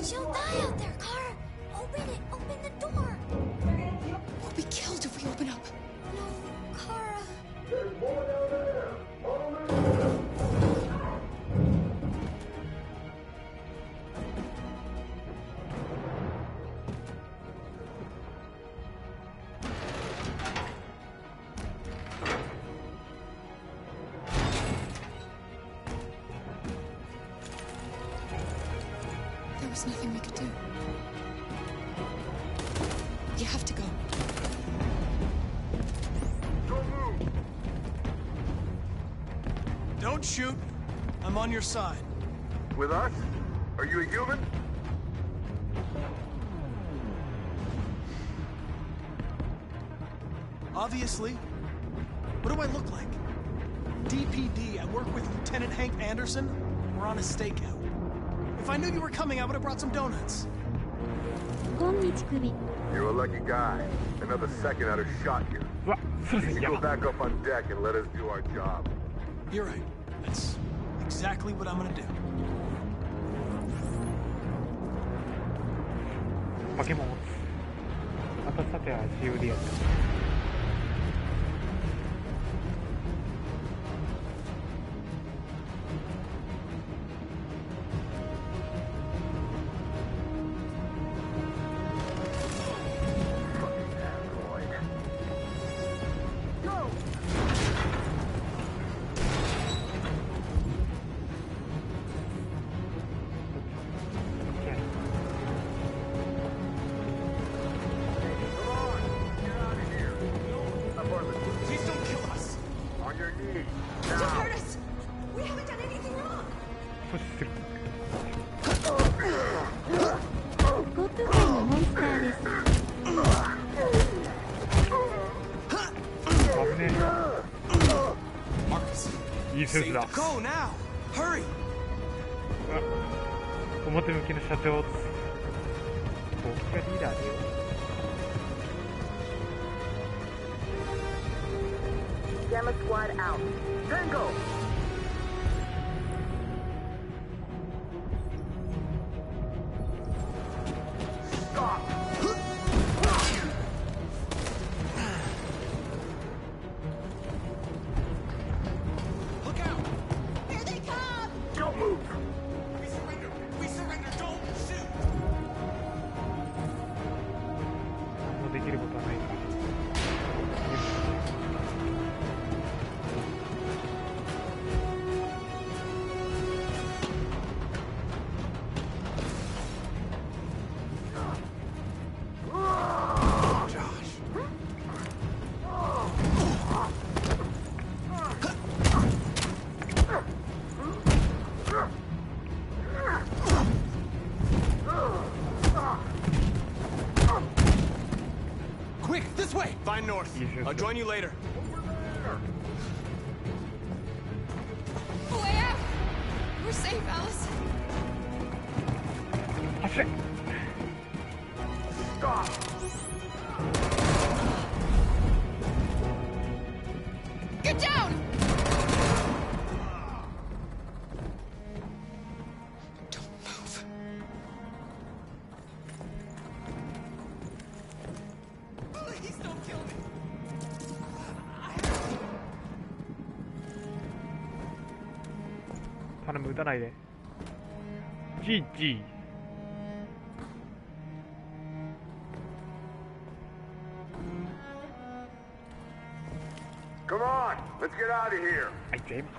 She'll die out there, Kara. Open it. Open the door. We'll be killed if we open up. No, Kara. There's more down there! Follow me! There was nothing we could do. You have to go. Don't move! Don't shoot. I'm on your side. With us? Are you a human? Obviously. What do I look like? DPD, I work with Lieutenant Hank Anderson. We're on a stakeout. If I knew you were coming, I would have brought some donuts. こんにち首。 You're a lucky guy. Another second I'd have shot you. You should go back up on deck and let us do our job. You're right. That's exactly what I'm gonna do. 化け物。またさてはシウリア。Please don't kill us! On your knees, Don't now! hurt us! We haven't done anything wrong! ゴッド界のモンスターです。危ね Marcus. え。いいセンスだ。 Go now! Hurry! 表向きの社長。僕がリーダーだよ。Gamma squad out. Tango! Stop! Look out! Here they come! Don't move! We surrender! We surrender! Don't shoot! もうできることはないから。Quick, this way! Fine north. I'll join you later. A way out! We're safe, Alice. 走れ。 Stop! Get down! Don't move. 頼む、撃たないで。GG。Come on, let's get out of here. はい、じゃあ今。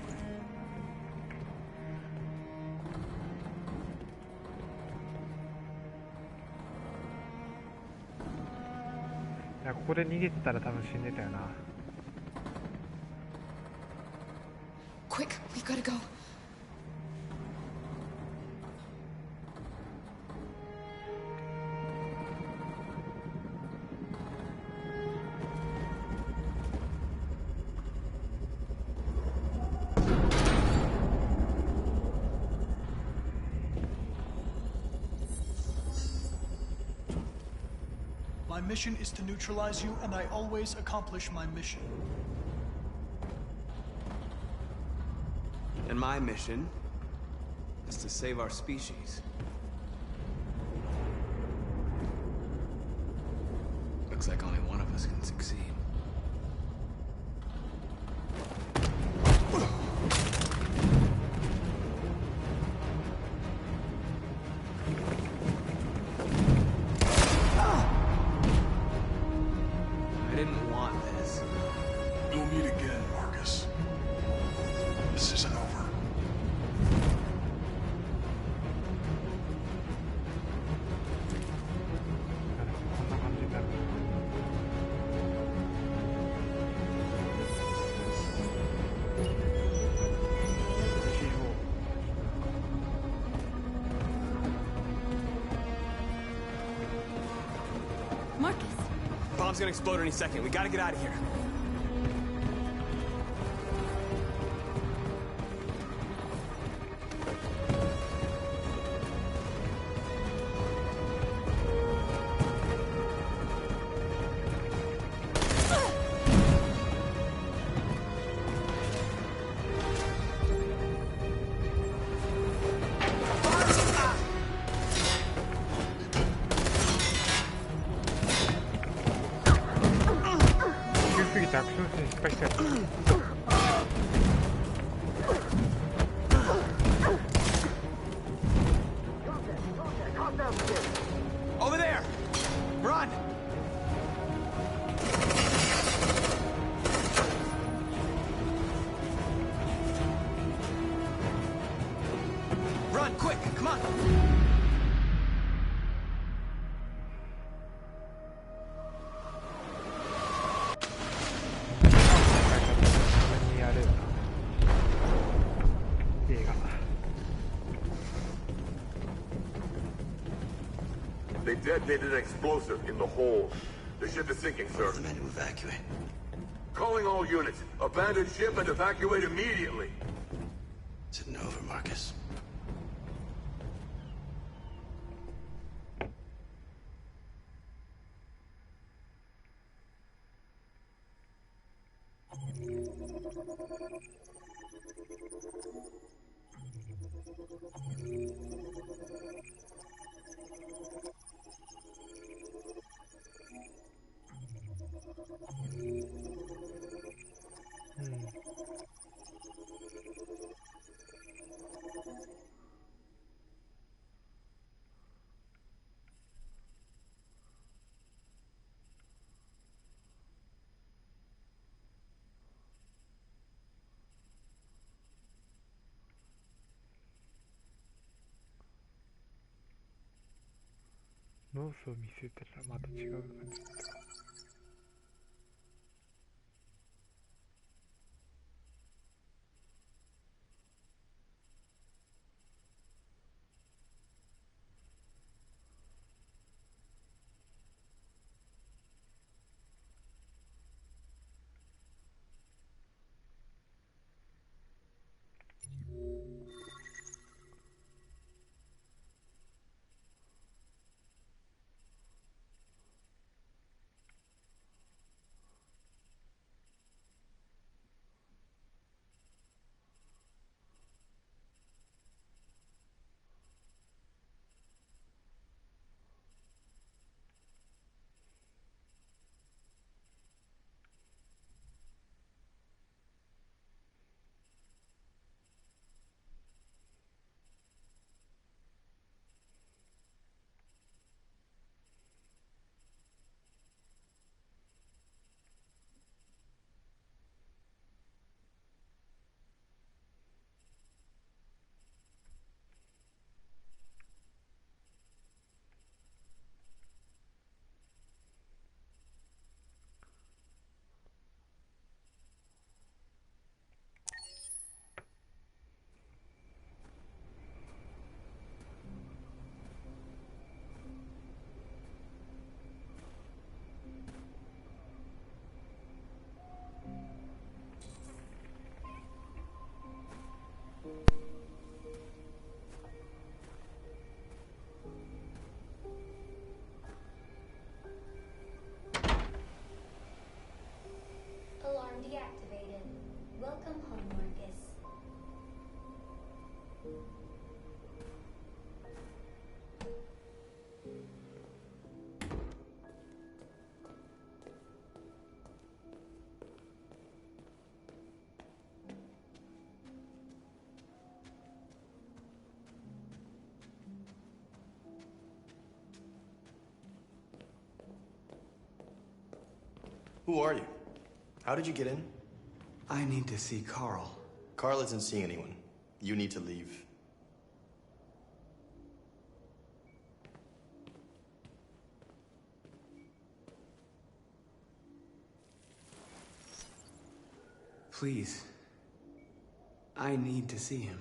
いや、ここで逃げてたら多分死んでたよな。Quick, we gotta go. My mission is to neutralize you, and I always accomplish my mission. And my mission is to save our species. Looks like only one of us can succeed. I didn't want this. You'll meet again, Marcus. This isn't over. Marcus. Bomb's gonna explode any second. We gotta get out of here. Over there! Run! Run, quick! Come on! They detonated an explosive in the hold. The ship is sinking, sir. The men to evacuate. Calling all units. Abandon ship and evacuate immediately. It's over, Marcus.ノースを見せたらまた違う感じだった。upon Marcus. Who are you? How did you get in? I need to see Carl. Carl isn't seeing anyone. You need to leave. Please. I need to see him.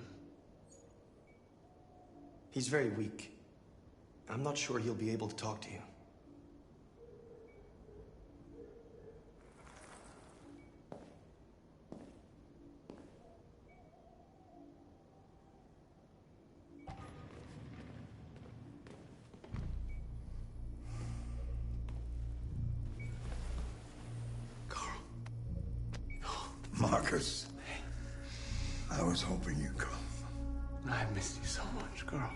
He's very weak. I'm not sure he'll be able to talk to you. Marcus, I was hoping you'd come. I missed you so much, girl.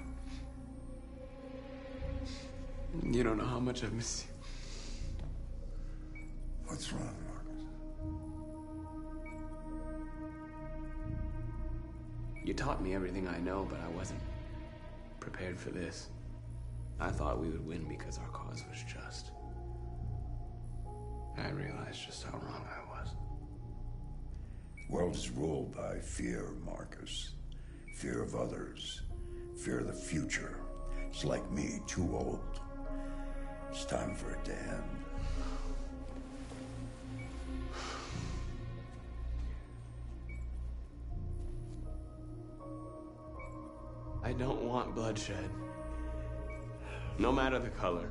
You don't know how much I've missed you. What's wrong, Marcus? You taught me everything I know, but I wasn't prepared for this. I thought we would win because our cause was just. I realized just how wrong I was. The world is ruled by fear, Marcus. Fear of others. Fear of the future. It's like me, too old. It's time for it to end. I don't want bloodshed. No matter the color.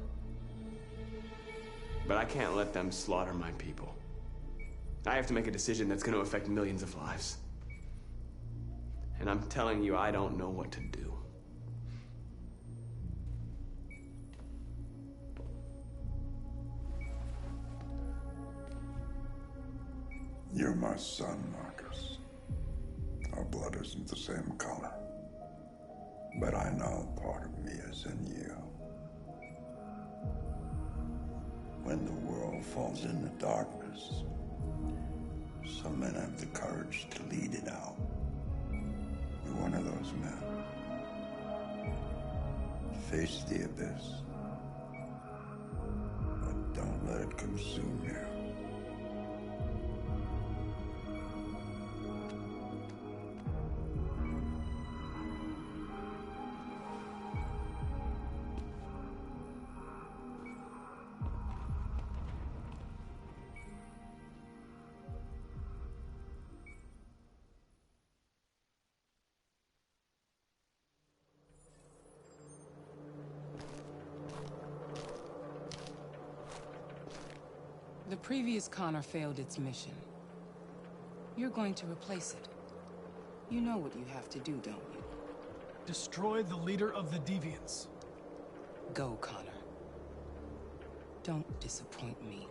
But I can't let them slaughter my people. I have to make a decision that's going to affect millions of lives. And I'm telling you, I don't know what to do. You're my son, Marcus. Our blood isn't the same color. But I know part of me is in you. When the world falls into darkness, some men have the courage to lead it out. You're one of those men. Face the abyss, but don't let it consume you. The previous Connor failed its mission. You're going to replace it. You know what you have to do, don't you? Destroy the leader of the Deviants. Go, Connor. Don't disappoint me.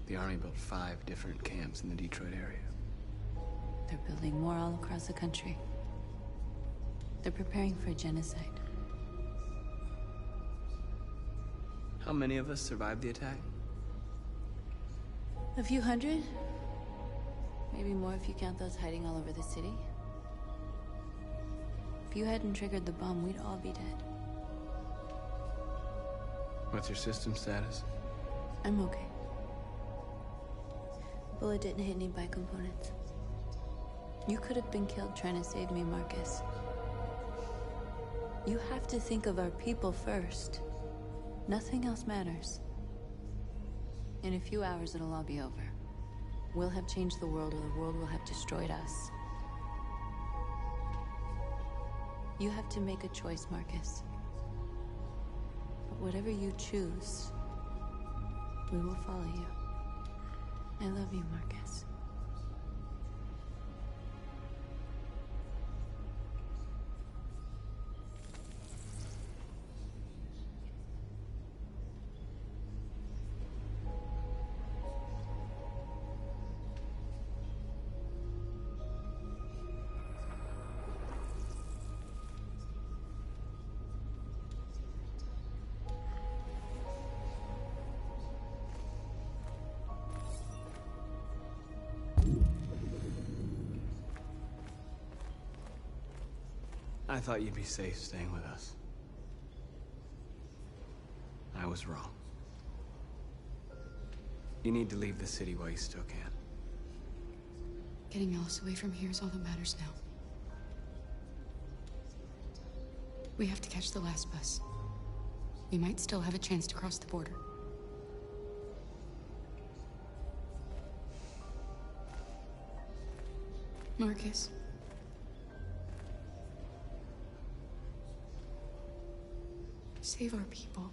The Army built 5 different camps in the Detroit area. They're building more all across the country. They're preparing for genocide. How many of us survived the attack? A few hundred? Maybe more if you count those hiding all over the city. If you hadn't triggered the bomb, we'd all be dead. What's your system status? I'm okay. The bullet didn't hit any bicomponents. You could have been killed trying to save me, Marcus. You have to think of our people first. Nothing else matters. In a few hours, it'll all be over. We'll have changed the world, or the world will have destroyed us. You have to make a choice, Marcus. But whatever you choose, we will follow you. I love you, Marcus. I thought you'd be safe staying with us. I was wrong. You need to leave the city while you still can. Getting Alice away from here is all that matters now. We have to catch the last bus. We might still have a chance to cross the border. Marcus. Save our people.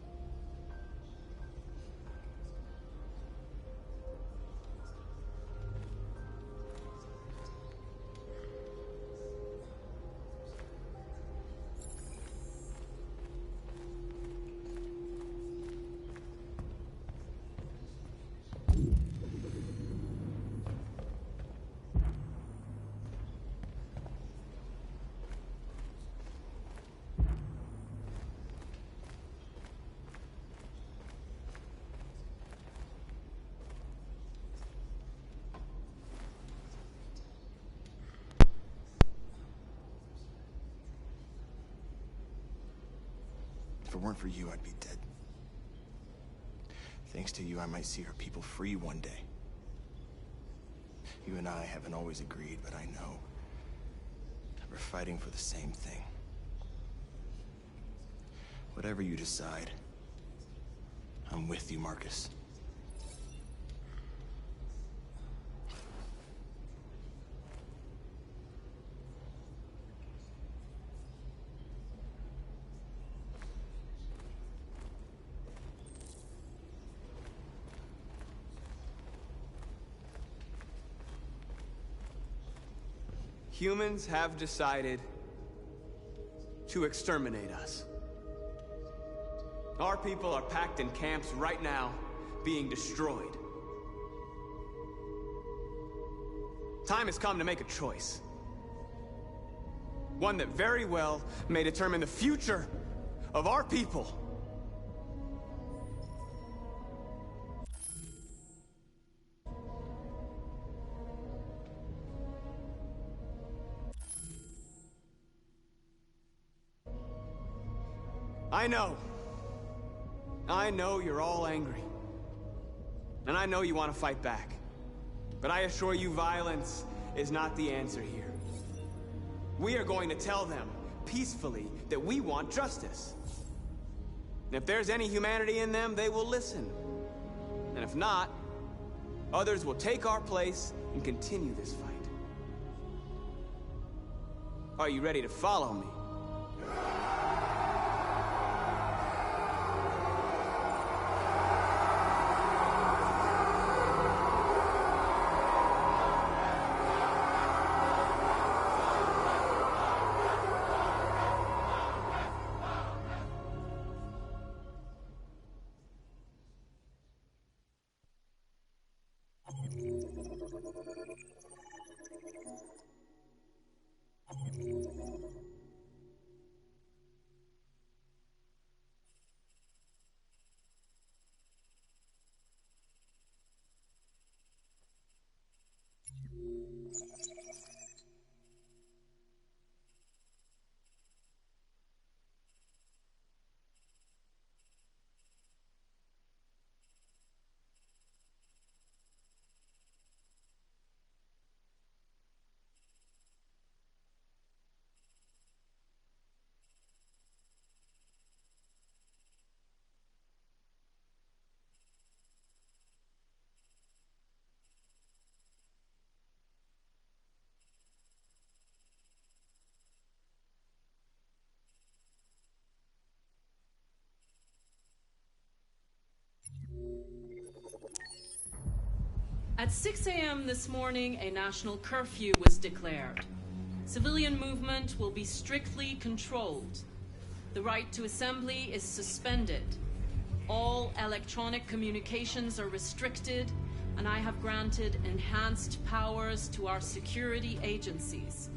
If it weren't for you, I'd be dead. Thanks to you, I might see our people free one day. You and I haven't always agreed, but I know we're fighting for the same thing. Whatever you decide, I'm with you, Marcus. Humans have decided to exterminate us. Our people are packed in camps right now, being destroyed. Time has come to make a choice. One that very well may determine the future of our people. I know you're all angry. And I know you want to fight back. But I assure you, violence is not the answer here. We are going to tell them, peacefully, that we want justice. And if there's any humanity in them, they will listen. And if not, others will take our place and continue this fight. Are you ready to follow me? At 6 a.m. this morning, a national curfew was declared. Civilian movement will be strictly controlled. The right to assembly is suspended. All electronic communications are restricted, and I have granted enhanced powers to our security agencies.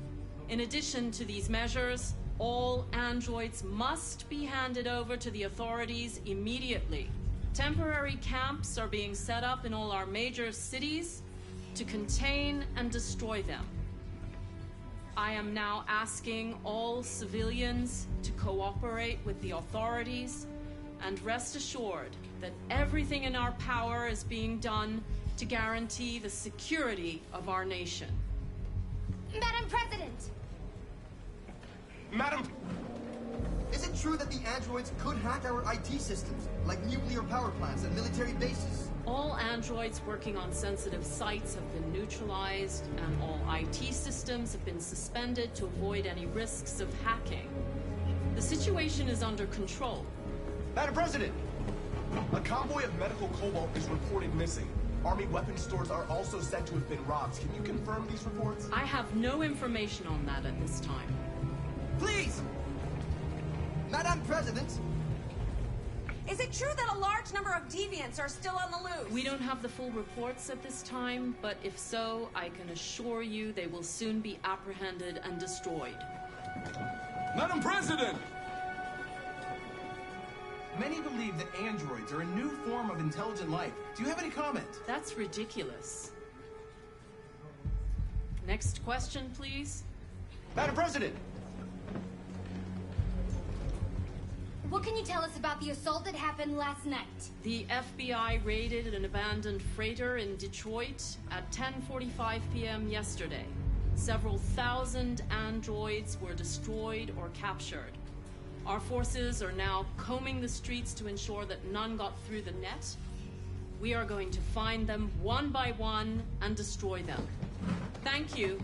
In addition to these measures, all androids must be handed over to the authorities immediately. Temporary camps are being set up in all our major cities to contain and destroy them. I am now asking all civilians to cooperate with the authorities and rest assured that everything in our power is being done to guarantee the security of our nation. Madam President! Madam! Is it true that the androids could hack our IT systems, like nuclear power plants and military bases? All androids working on sensitive sites have been neutralized, and all IT systems have been suspended to avoid any risks of hacking. The situation is under control. Madam President! A convoy of medical cobalt is reported missing. Army weapons stores are also said to have been robbed. Can you confirm these reports? I have no information on that at this time. Please! Madam President! Is it true that a large number of deviants are still on the loose? We don't have the full reports at this time, but if so, I can assure you they will soon be apprehended and destroyed. Madam President! Many believe that androids are a new form of intelligent life. Do you have any comment? That's ridiculous. Next question, please. Madam President! What can you tell us about the assault that happened last night? The FBI raided an abandoned freighter in Detroit at 10:45 p.m. yesterday. Several thousand androids were destroyed or captured. Our forces are now combing the streets to ensure that none got through the net. We are going to find them one by one and destroy them. Thank you.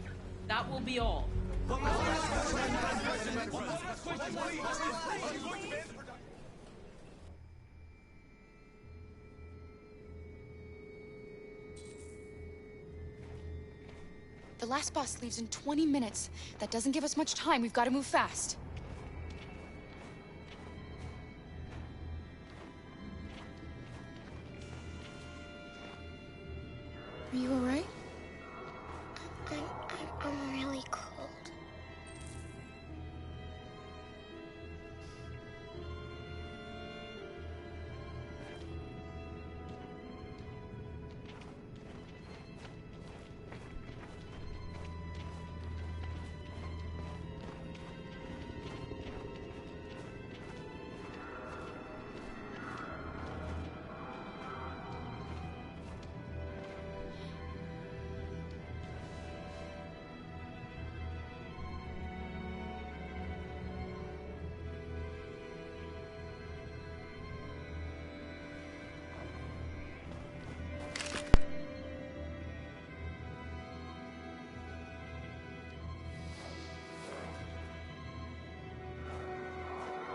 That will be all. The last bus leaves in 20 minutes. That doesn't give us much time. We've got to move fast. Are you all right? I'm really cold.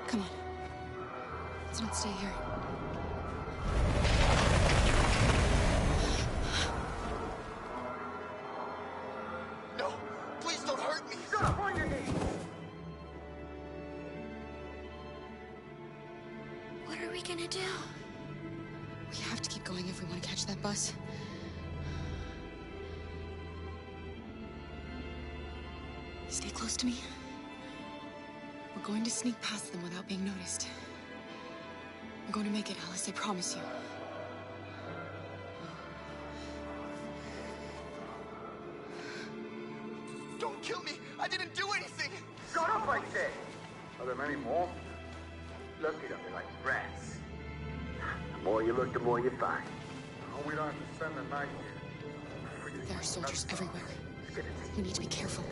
Come on. Let's not stay here. No! Please don't hurt me! Stop on your knees! What are we gonna do? We have to keep going if we want to catch that bus. Stay close to me. We're going to sneak past them without being noticed. We're going to make it, Alice, I promise you. Don't kill me! I didn't do anything! Shut up, I said! Are there many more? Look at them, they're like rats. The more you look, the more you find. Oh, we don't have to spend the night here. There are soldiers everywhere. We need to be careful.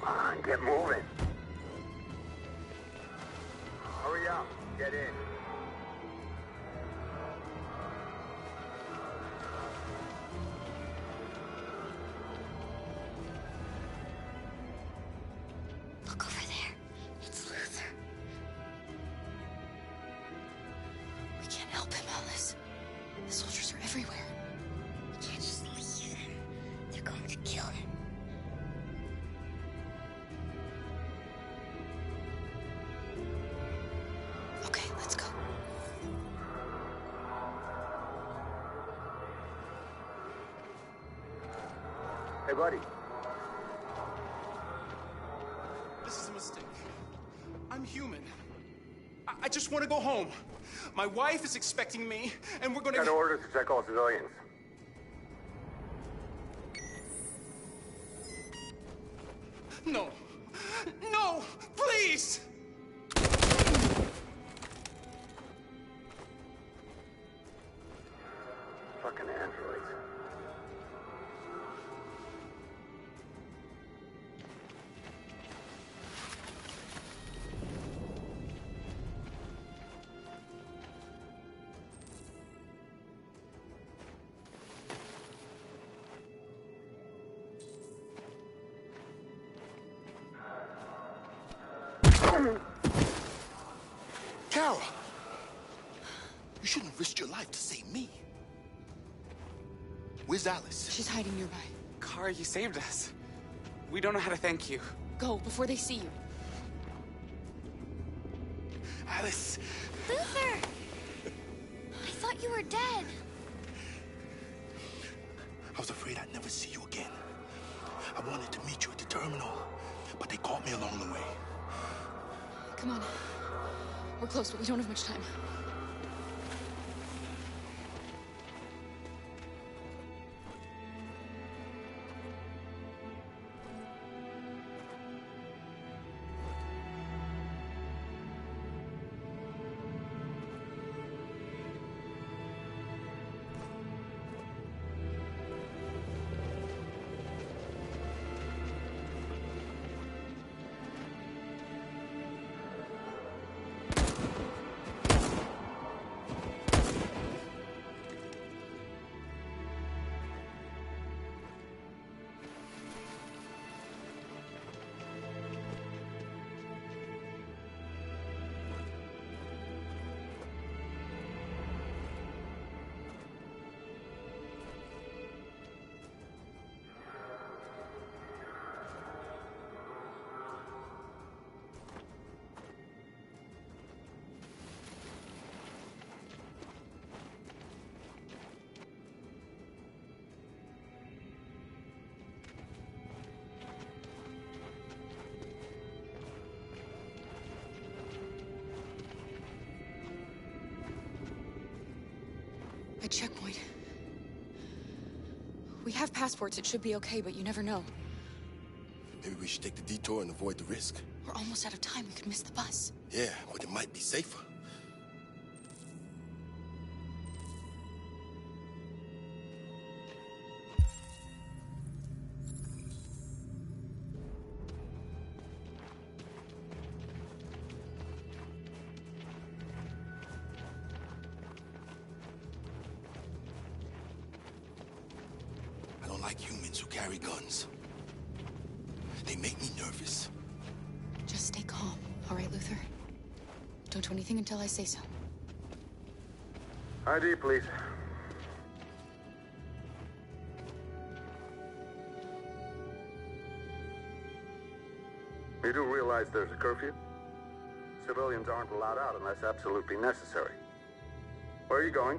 Come on, get moving. Hurry up, get in. Look over there. It's Luther. We can't help him, Alice. Hey, buddy. This is a mistake. I'm human. I just want to go home. My wife is expecting me, and we're gonna... Got orders to check all civilians. No. No! Please! Fucking androids. Kara! You shouldn't have risked your life to save me. Where's Alice? She's hiding nearby. Kara, you saved us. We don't know how to thank you. Go, before they see you. Alice! Luther! I thought you were dead. I was afraid I'd never see you again. I wanted to meet you at the terminal, but they caught me along the way. Come on. We're close, but we don't have much time. A checkpoint. We have passports, it should be okay, but you never know. Maybe we should take the detour and avoid the risk. We're almost out of time, we could miss the bus. Yeah, but it might be safer. I don't like humans who carry guns. They make me nervous. Just stay calm, all right, Luther? Don't do anything until I say so. ID, please. You do realize there's a curfew? Civilians aren't allowed out unless absolutely necessary. Where are you going?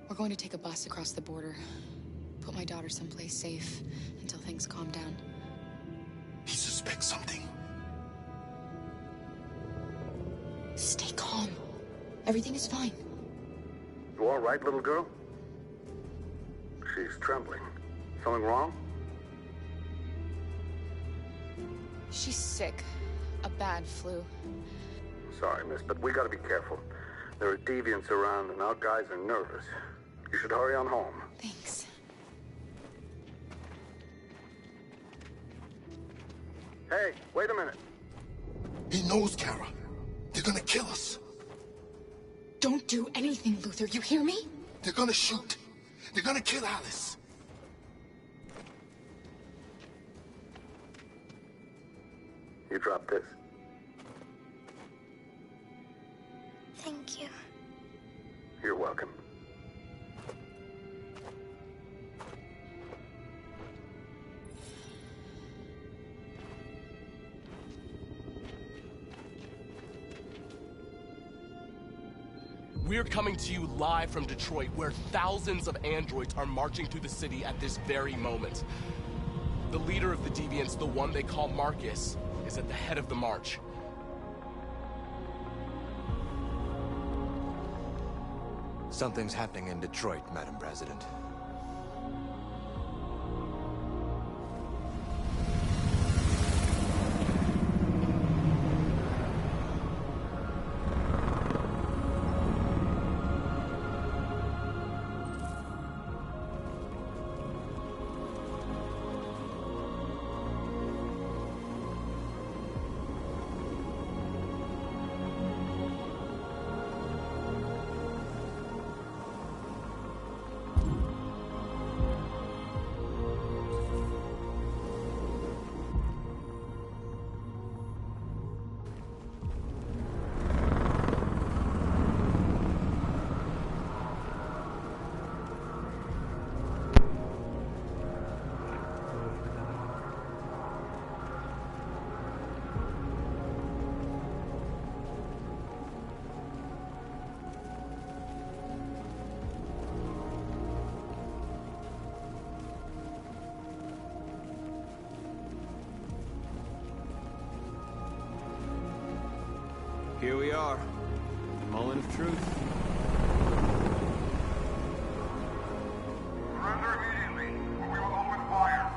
We're going to take a bus across the border. Put my daughter someplace safe until things calm down. He suspects something. Stay calm. Everything is fine. You all right, little girl? She's trembling. Something wrong? She's sick. A bad flu. Sorry, miss, but we gotta be careful. There are deviants around and our guys are nervous. You should hurry on home. Thanks. Hey, wait a minute. He knows, Kara. They're gonna kill us. Don't do anything, Luther. You hear me? They're gonna shoot. They're gonna kill Alice. You drop this. Thank you. You're welcome. We're coming to you live from Detroit, where thousands of androids are marching through the city at this very moment. The leader of the deviants, the one they call Marcus, is at the head of the march. Something's happening in Detroit, Madam President. Here we are, the moment of truth. Surrender immediately, or we will open fire.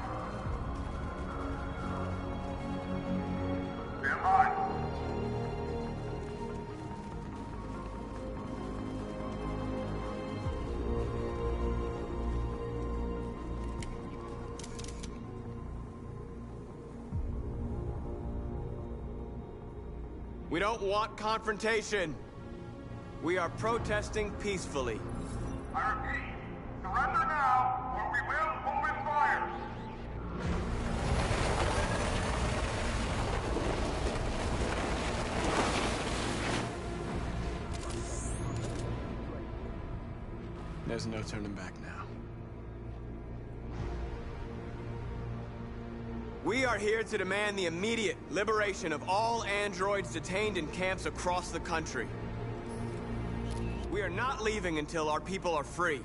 Stand by. We don't want confrontation. We are protesting peacefully. I repeat, surrender now, or we will open fire. There's no turning back now. We are here to demand the immediate liberation of all androids detained in camps across the country. We are not leaving until our people are free.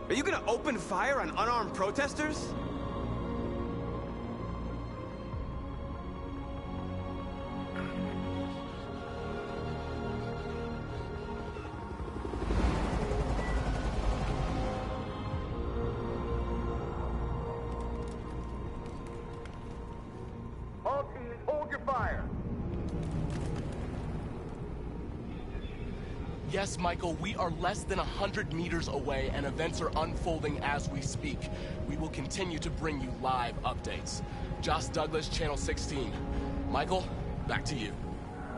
Are you gonna open fire on unarmed protesters? All teams, hold your fire. Yes, Michael, we are less than 100 meters away, and events are unfolding as we speak. We will continue to bring you live updates. Josh Douglas, Channel 16. Michael, back to you.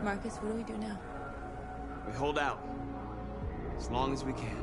Marcus, what do we do now? We hold out. As long as we can.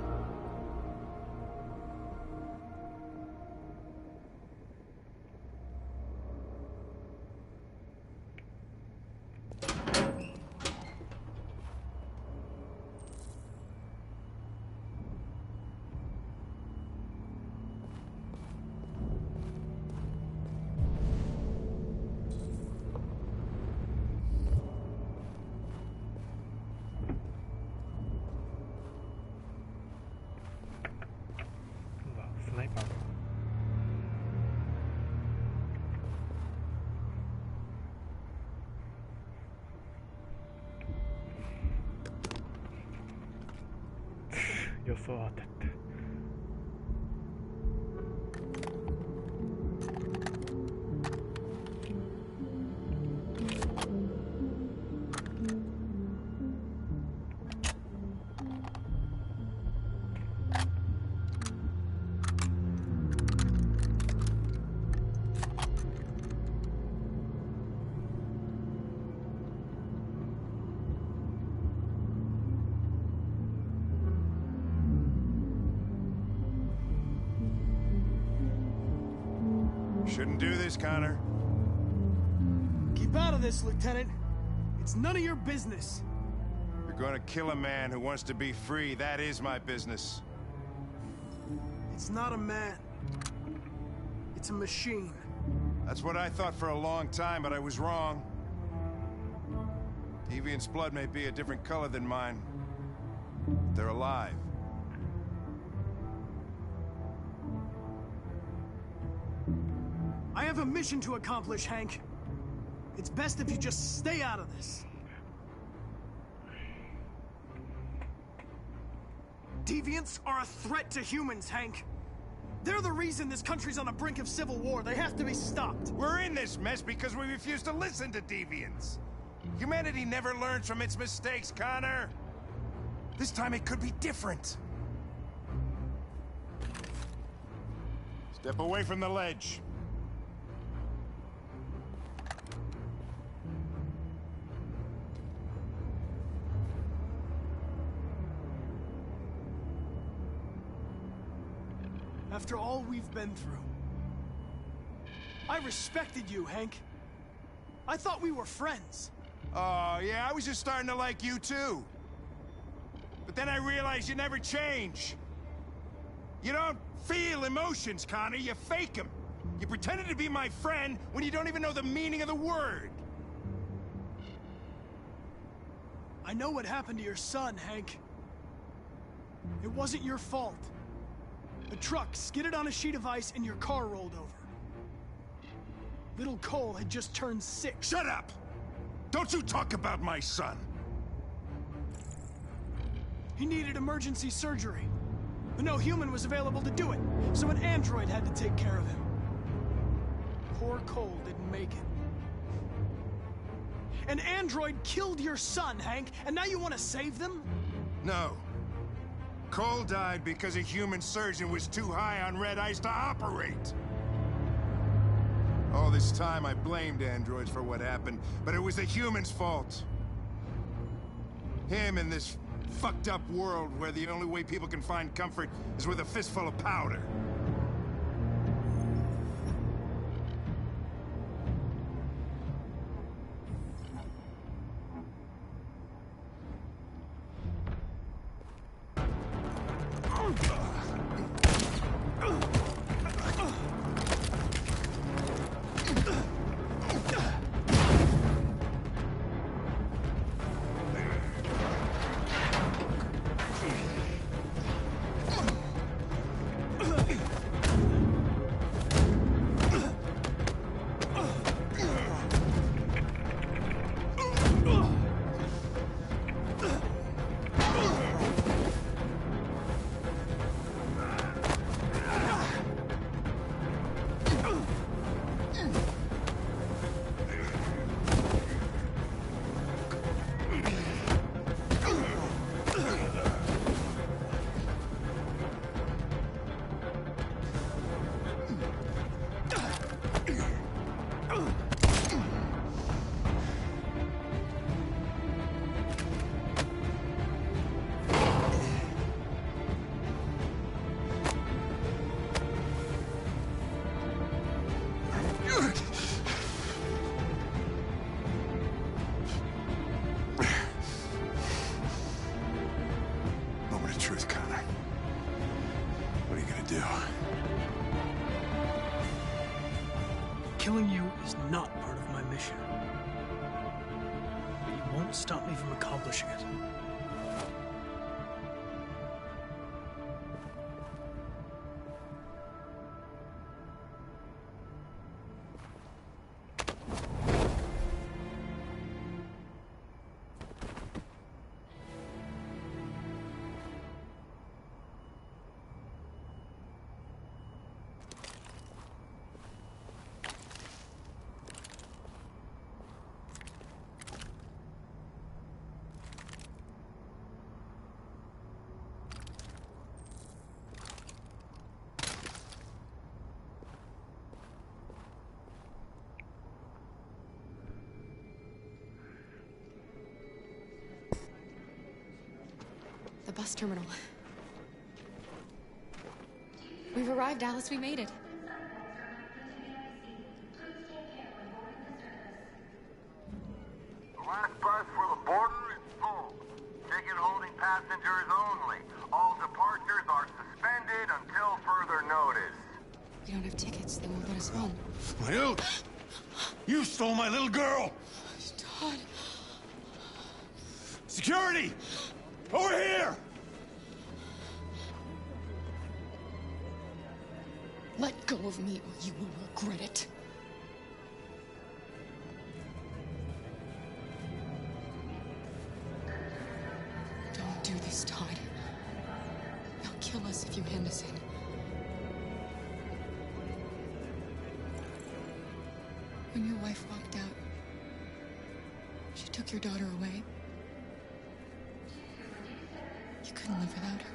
Sniper.予想当たった。Shouldn't do this, Connor. Keep out of this, Lieutenant. It's none of your business. You're gonna kill a man who wants to be free. That is my business. It's not a man. It's a machine. That's what I thought for a long time, but I was wrong. Deviant's blood may be a different color than mine. But they're alive. I have a mission to accomplish, Hank. It's best if you just stay out of this. Deviants are a threat to humans, Hank. They're the reason this country's on the brink of civil war. They have to be stopped. We're in this mess because we refuse to listen to deviants. Humanity never learns from its mistakes, Connor. This time it could be different. Step away from the ledge. After all we've been through, I respected you, Hank. I thought we were friends. Oh, yeah, I was just starting to like you, too. But then I realized you never change. You don't feel emotions, Connor. You fake them. You pretended to be my friend when you don't even know the meaning of the word. I know what happened to your son, Hank. It wasn't your fault. A truck skidded on a sheet of ice and your car rolled over. Little Cole had just turned 6. Shut up! Don't you talk about my son! He needed emergency surgery, but no human was available to do it, so an android had to take care of him. Poor Cole didn't make it. An android killed your son, Hank, and now you want to save them? No. Cole died because a human surgeon was too high on red ice to operate. All this time I blamed androids for what happened, but it was the humans' fault. Him in this fucked up world where the only way people can find comfort is with a fistful of powder. Killing you is not part of my mission. But you won't stop me from accomplishing it. The bus terminal. We've arrived, Alice. We made it. Last bus for the border is full. Ticket holding passengers only. All departures are suspended until further notice. We don't have tickets. They won't let us in. My little... You stole my little girl! Todd. Security! Over here! Let go of me or you will regret it. Don't do this, Todd. They'll kill us if you hand us in. When your wife walked out, she took your daughter away. You couldn't live without her.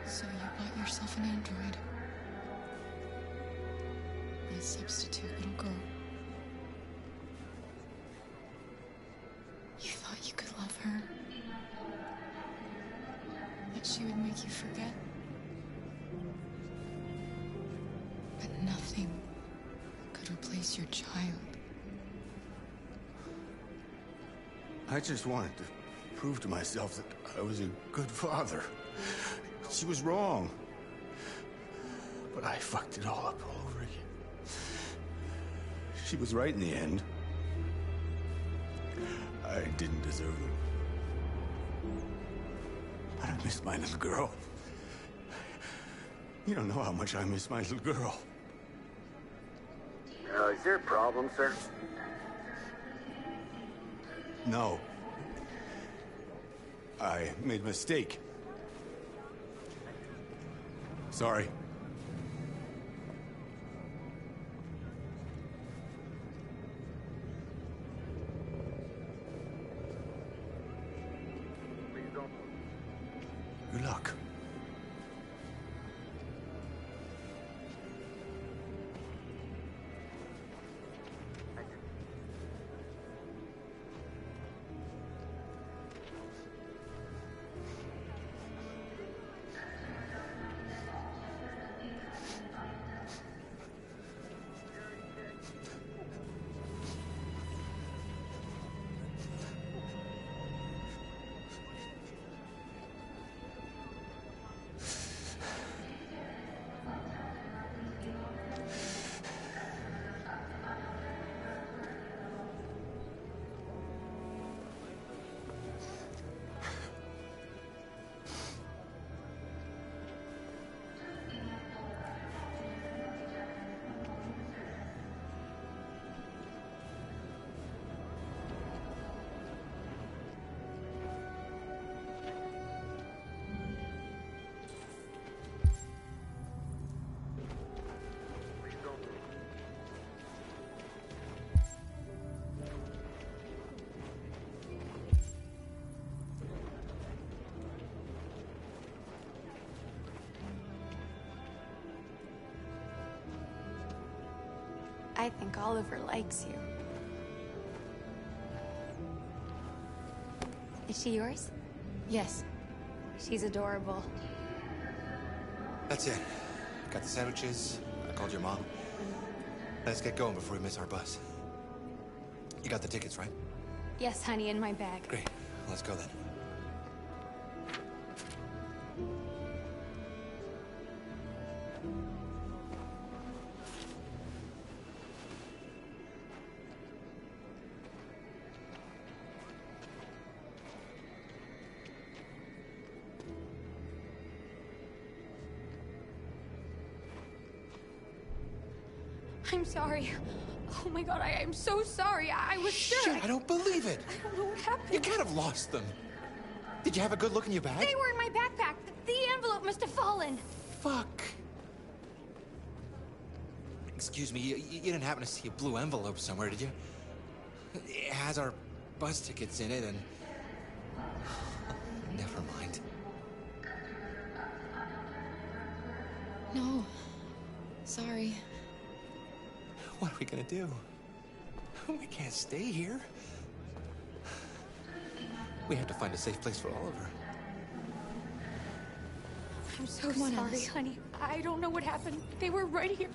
So you bought yourself an android. A substitute little girl. You thought you could love her. That she would make you forget. But nothing could replace your child. I just wanted to prove to myself that I was a good father. She was wrong. But I fucked it all up all over again. She was right in the end. I didn't deserve them. But I miss my little girl. You don't know how much I miss my little girl. Is there a problem, sir? No. I made a mistake. Sorry. Good luck. I think Oliver likes you. Is she yours? Yes. She's adorable. That's it. Got the sandwiches. I called your mom. Let's get going before we miss our bus. You got the tickets, right? Yes, honey, in my bag. Great. Let's go then. I'm sorry. Oh my god, I'm so sorry. I was sure. Shit, I don't believe it. I don't know what happened. You can't have lost them. Did you have a good look in your bag? They were in my backpack. The envelope must have fallen. Fuck. Excuse me, you didn't happen to see a blue envelope somewhere, did you? It has our bus tickets in it and... Never mind. No. Sorry. What are we gonna do? We can't stay here. We have to find a safe place for Oliver. I'm so sorry, honey. I don't know what happened. They were right here.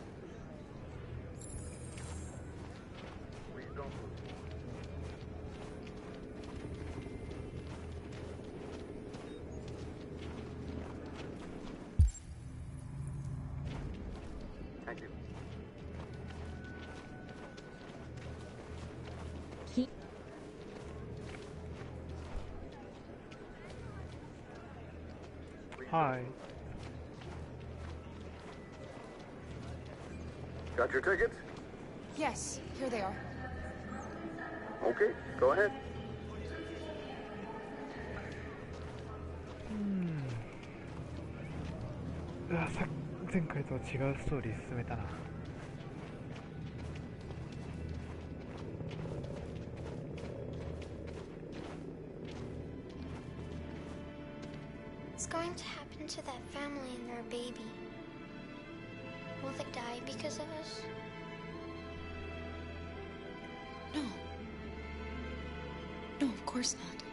Thank you. Hi. Got your tickets? Yes, here they are. Okay, go ahead. うわ、前回とは違うストーリー進めたな。What's going to happen to that family and their baby? Will they die because of us? No. No, of course not.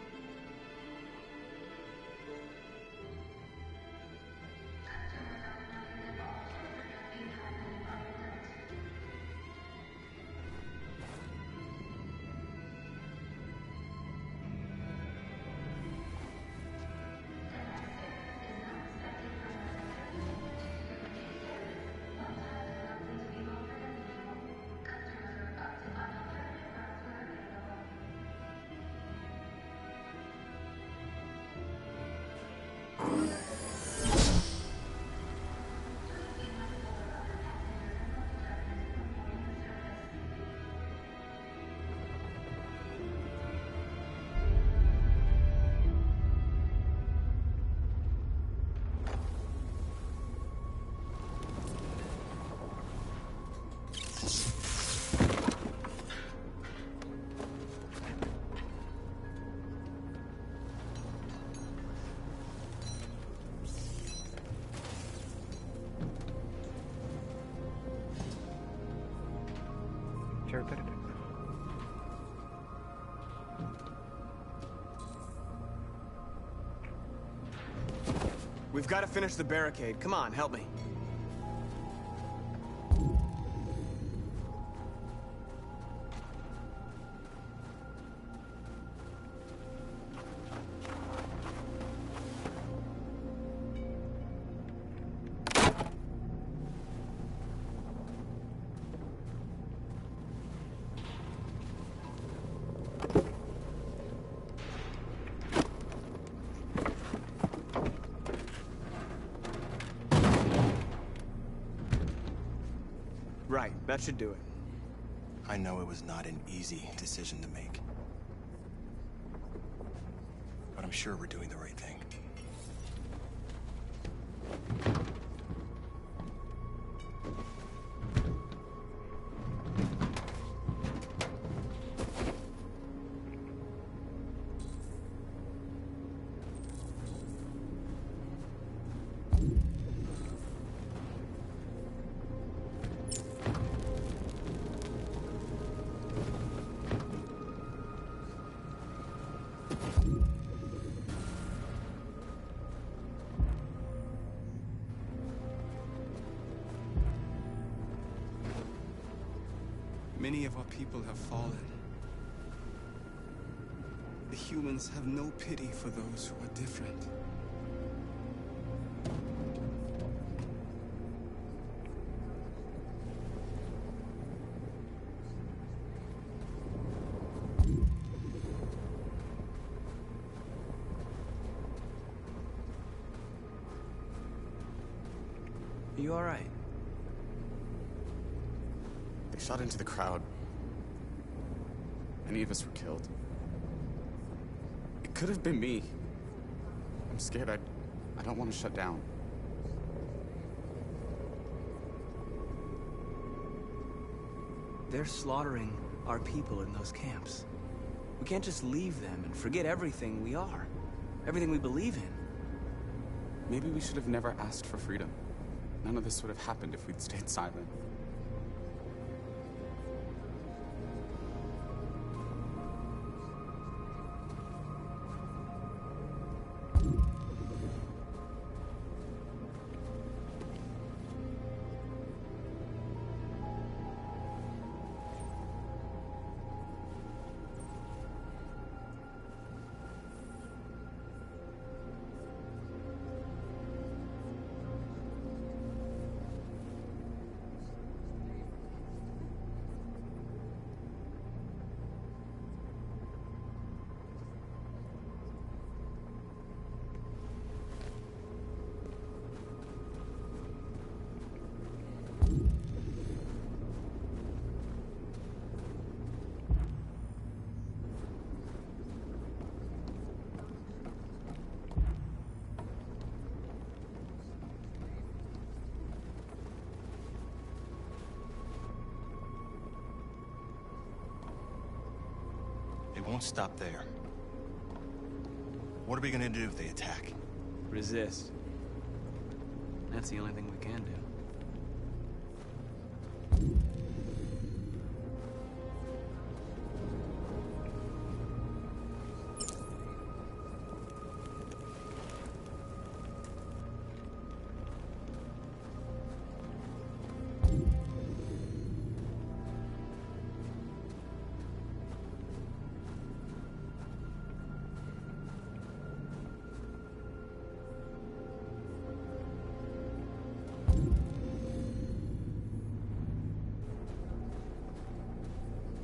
We've got to finish the barricade. Come on, help me. Right, that should do it. I know it was not an easy decision to make. But I'm sure we're doing the right thing. Many of our people have fallen. The humans have no pity for those who are different. Are you all right? They shot into the crowd. Many of us were killed. It could have been me. I'm scared. I don't want to shut down. They're slaughtering our people in those camps. We can't just leave them and forget everything we are, everything we believe in. Maybe we should have never asked for freedom. None of this would have happened if we'd stayed silent. won't stop there. What are we gonna do if they attack? Resist. That's the only thing we can do.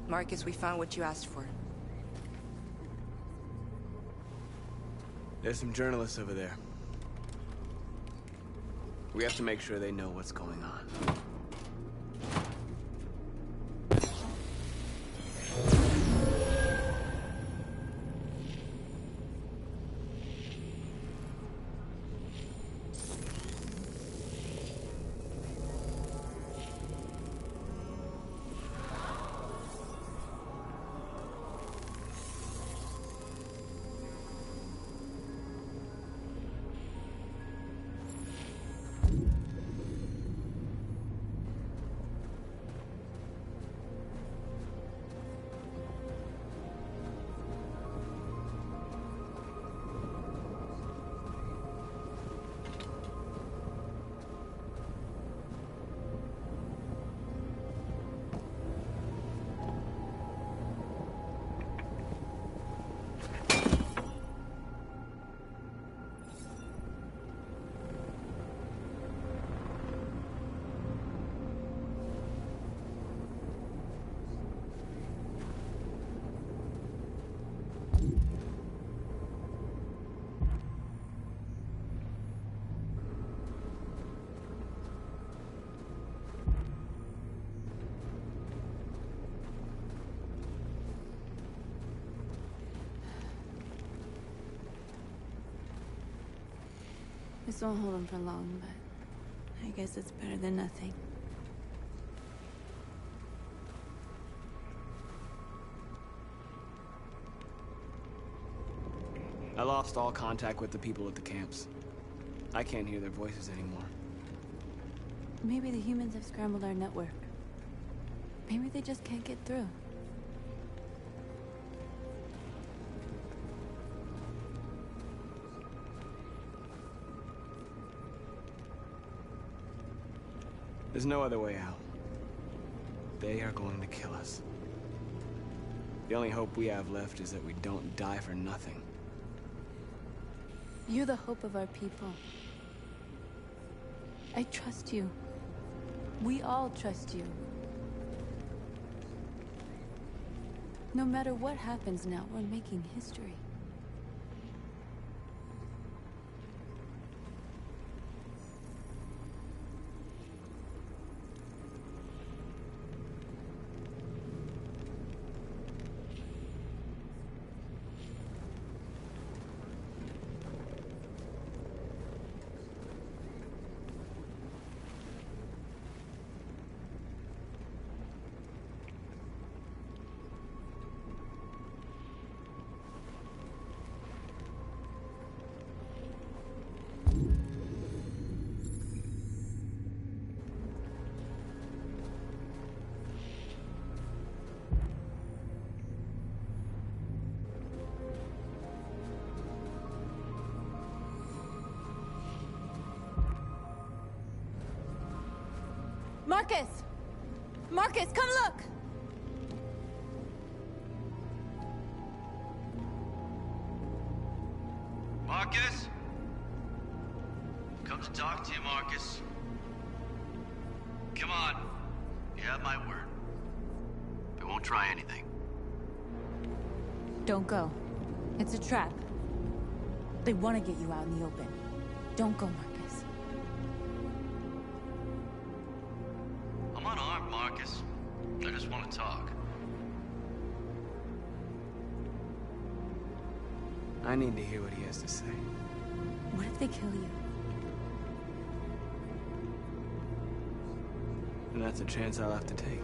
Marcus, we found what you asked for. There's some journalists over there. We have to make sure they know what's going on. This won't hold him for long, but I guess it's better than nothing. I lost all contact with the people at the camps. I can't hear their voices anymore. Maybe the humans have scrambled our network. Maybe they just can't get through. There's no other way out. They are going to kill us. The only hope we have left is that we don't die for nothing. You're the hope of our people. I trust you. We all trust you. No matter what happens now, we're making history. Marcus! Marcus, come look! Marcus? Come to talk to you, Marcus. Come on. You have my word. We won't try anything. Don't go. It's a trap. They want to get you out in the open. Don't go, Marcus. I'm unarmed, Marcus. I just want to talk. I need to hear what he has to say. What if they kill you? And that's a chance I'll have to take.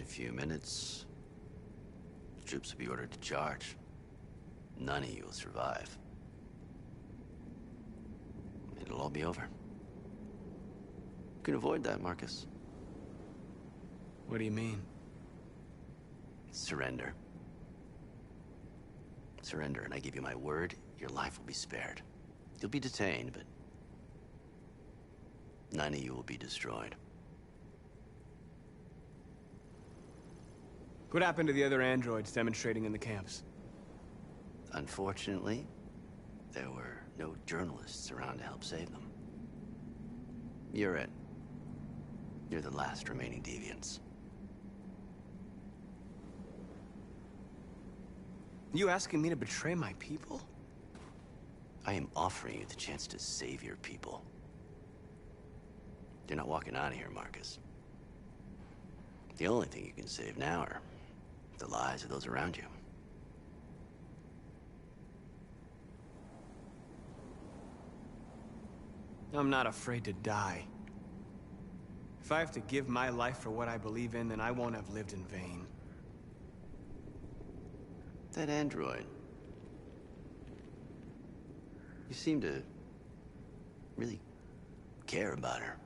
few minutes, troops will be ordered to charge. None of you will survive. It'll all be over. You can avoid that, Marcus. What do you mean? Surrender. Surrender, and I give you my word, your life will be spared. You'll be detained, but none of you will be destroyed. What happened to the other androids demonstrating in the camps? Unfortunately, there were no journalists around to help save them. You're it. You're the last remaining deviants. You asking me to betray my people? I am offering you the chance to save your people. You're not walking out of here, Marcus. The only thing you can save now are the lives of those around you. I'm not afraid to die. If I have to give my life for what I believe in, then I won't have lived in vain. That android. You seem to really care about her.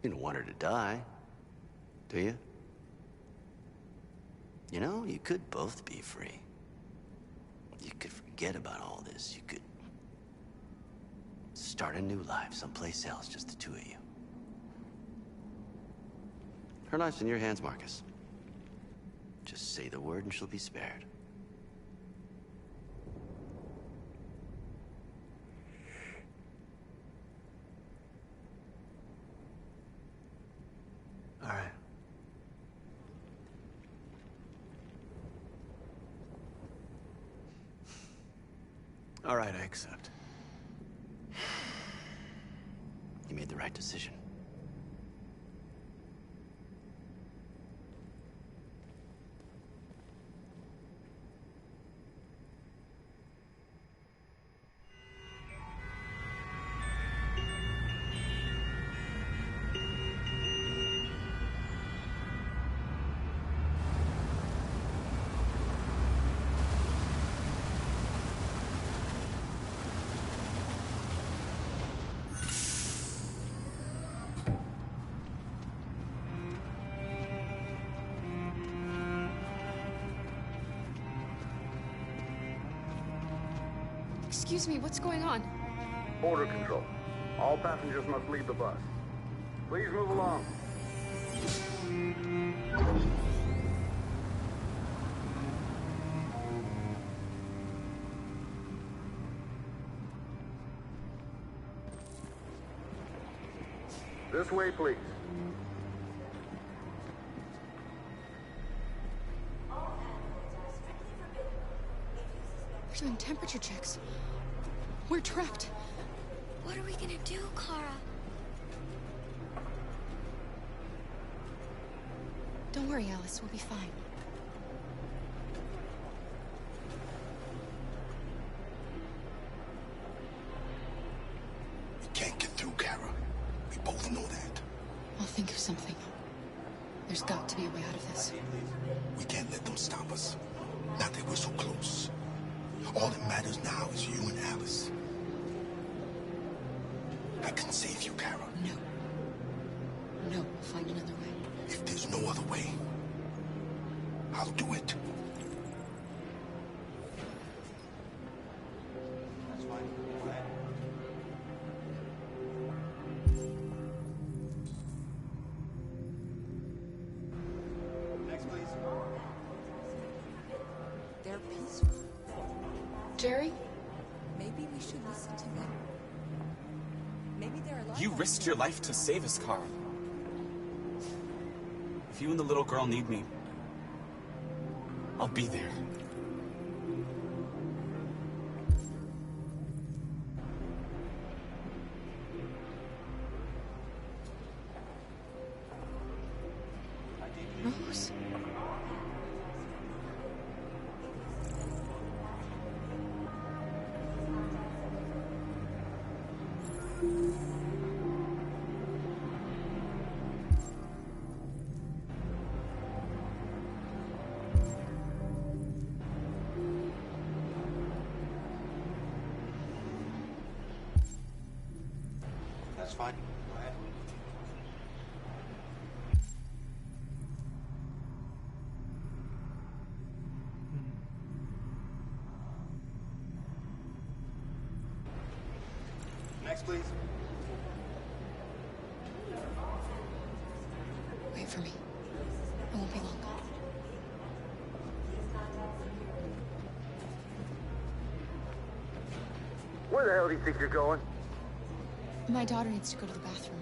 You don't want her to die, do you? You know, you could both be free. You could forget about all this. You could start a new life someplace else, just the two of you. Her life's in your hands, Marcus. Just say the word and she'll be spared. All right. All right, I accept. You made the right decision. Excuse me, what's going on? Border control. All passengers must leave the bus. Please move along. This way, please. We're doing temperature checks. We're trapped. What are we gonna do, Kara? Don't worry, Alice. We'll be fine. We can't get through, Kara. We both know that. I'll think of something. There's got to be a way out of this. We can't let them stop us. Not that we're so close. All that matters now is you and Alice. I can save you, Kara. No. No, we'll find another way. If there's no other way, I'll do it. Next, please. They're peaceful. Jerry? Maybe we should listen to them. Maybe they're alive. You risked your life to save us, Carl. If you and the little girl need me, I'll be there. Rose? fine. Go ahead. Next, please. Wait for me. I won't be long. Where the hell do you think you're going? My daughter needs to go to the bathroom.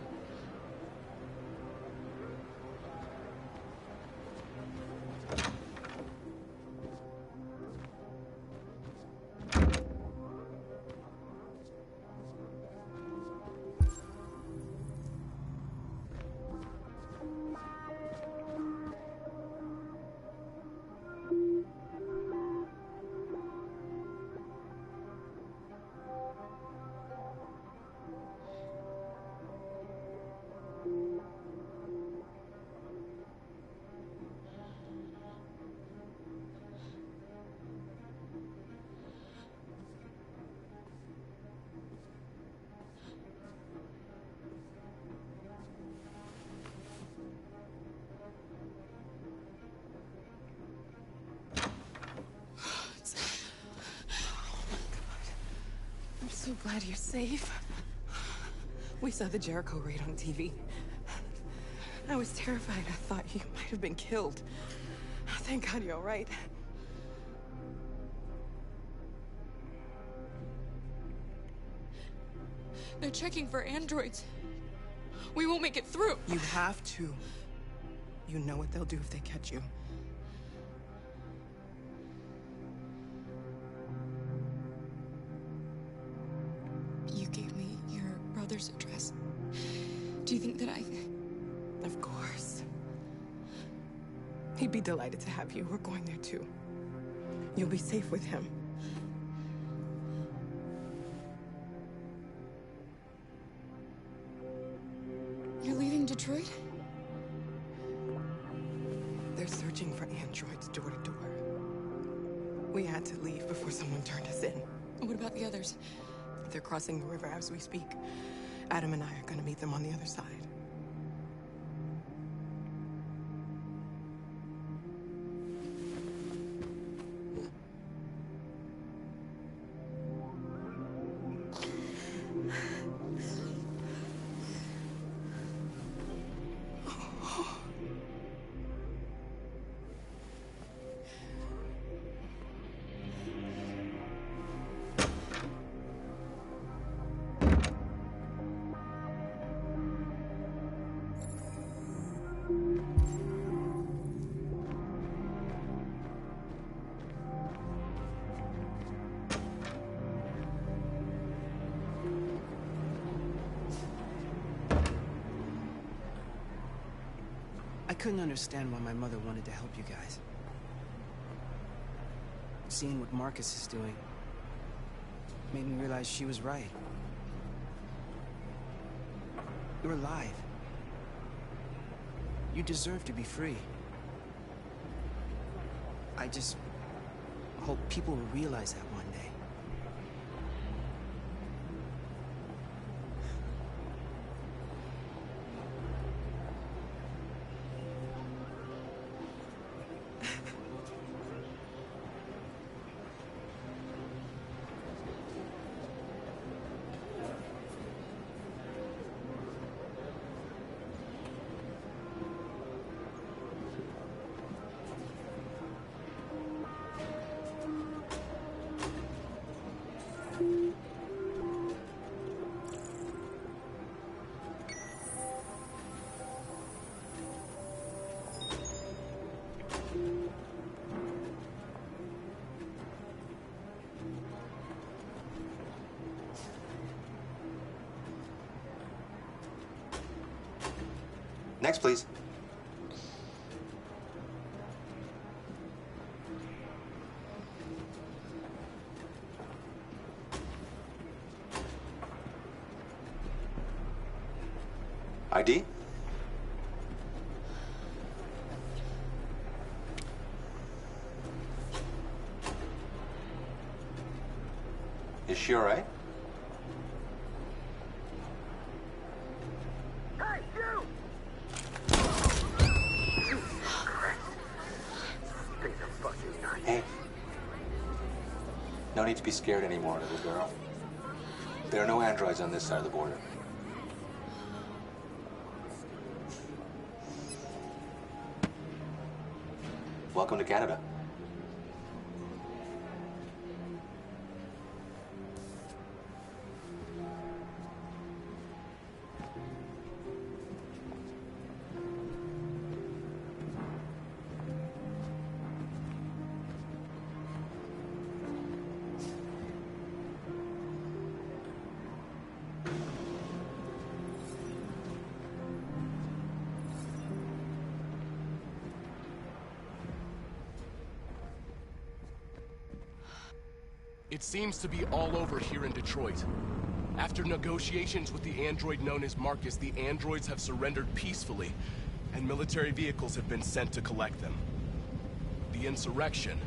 I'm so glad you're safe. We saw the Jericho raid on TV. I was terrified. I thought you might have been killed. Thank God you're all right. They're checking for androids. We won't make it through. You have to. You know what they'll do if they catch you. You gave me your brother's address. Do you think that I... Of course. He'd be delighted to have you. We're going there too. You'll be safe with him. You're leaving Detroit? They're searching for androids door to door. We had to leave before someone turned us in. What about the others? They're crossing the river as we speak. Adam and I are gonna meet them on the other side. I couldn't understand why my mother wanted to help you guys. Seeing what Marcus is doing made me realize she was right. You're alive. You deserve to be free. I just hope people will realize that one day. Next, please. ID? Is she all right? Hey. No need to be scared anymore, little girl. There are no androids on this side of the border. Welcome to Canada. It seems to be all over here in Detroit. After negotiations with the android known as Marcus, the androids have surrendered peacefully, and military vehicles have been sent to collect them. The insurrection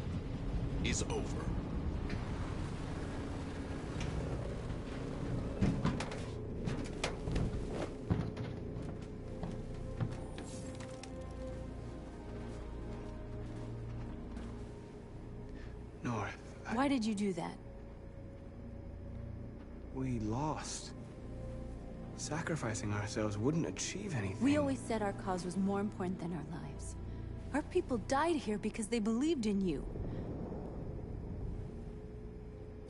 is over. North. Why did you do that? We lost. Sacrificing ourselves wouldn't achieve anything. We always said our cause was more important than our lives. Our people died here because they believed in you.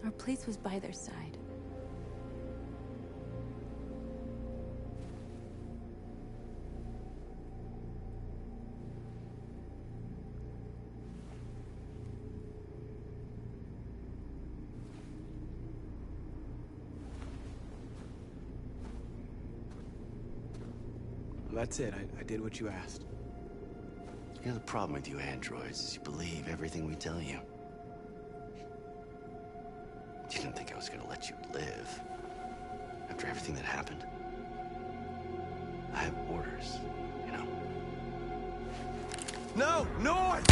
Our place was by their side. That's it. I did what you asked. You know, the problem with you androids is you believe everything we tell you. You didn't think I was gonna let you live after everything that happened. I have orders, you know. No! North!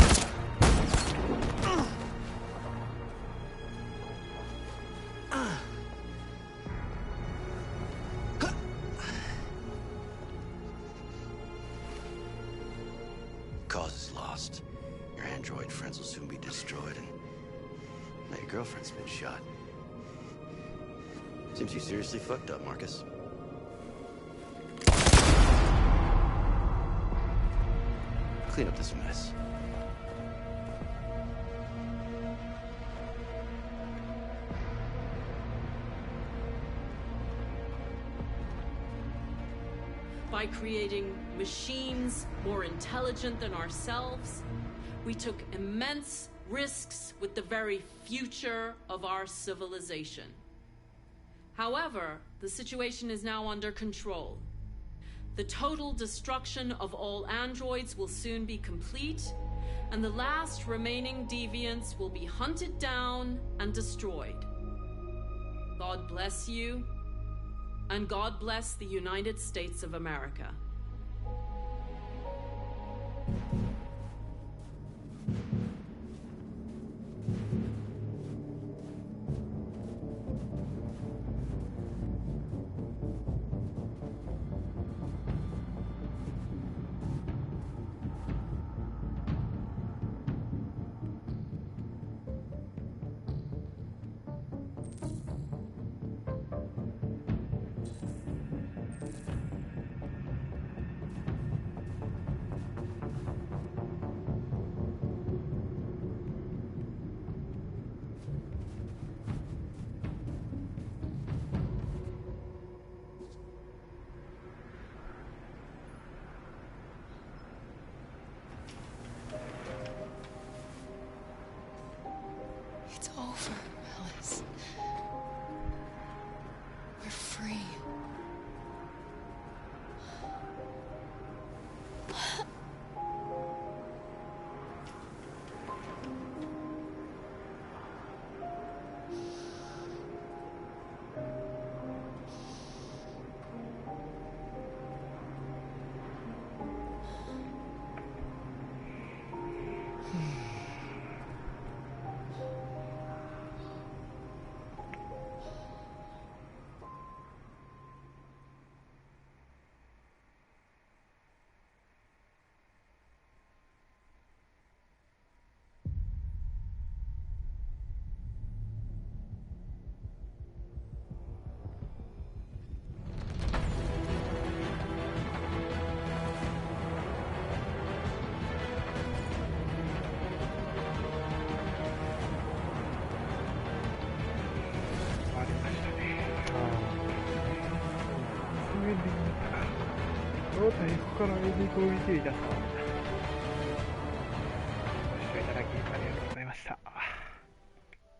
Cause is lost. Your android friends will soon be destroyed, and now your girlfriend's been shot. Seems you seriously fucked up, Marcus. Clean up this mess. By creating machines more intelligent than ourselves, we took immense risks with the very future of our civilization. However, the situation is now under control. The total destruction of all androids will soon be complete, and the last remaining deviants will be hunted down and destroyed. God bless you. And God bless the United States of America. It's over, Alice. We're free. になったか。あなた横からエンディングを見ていたと。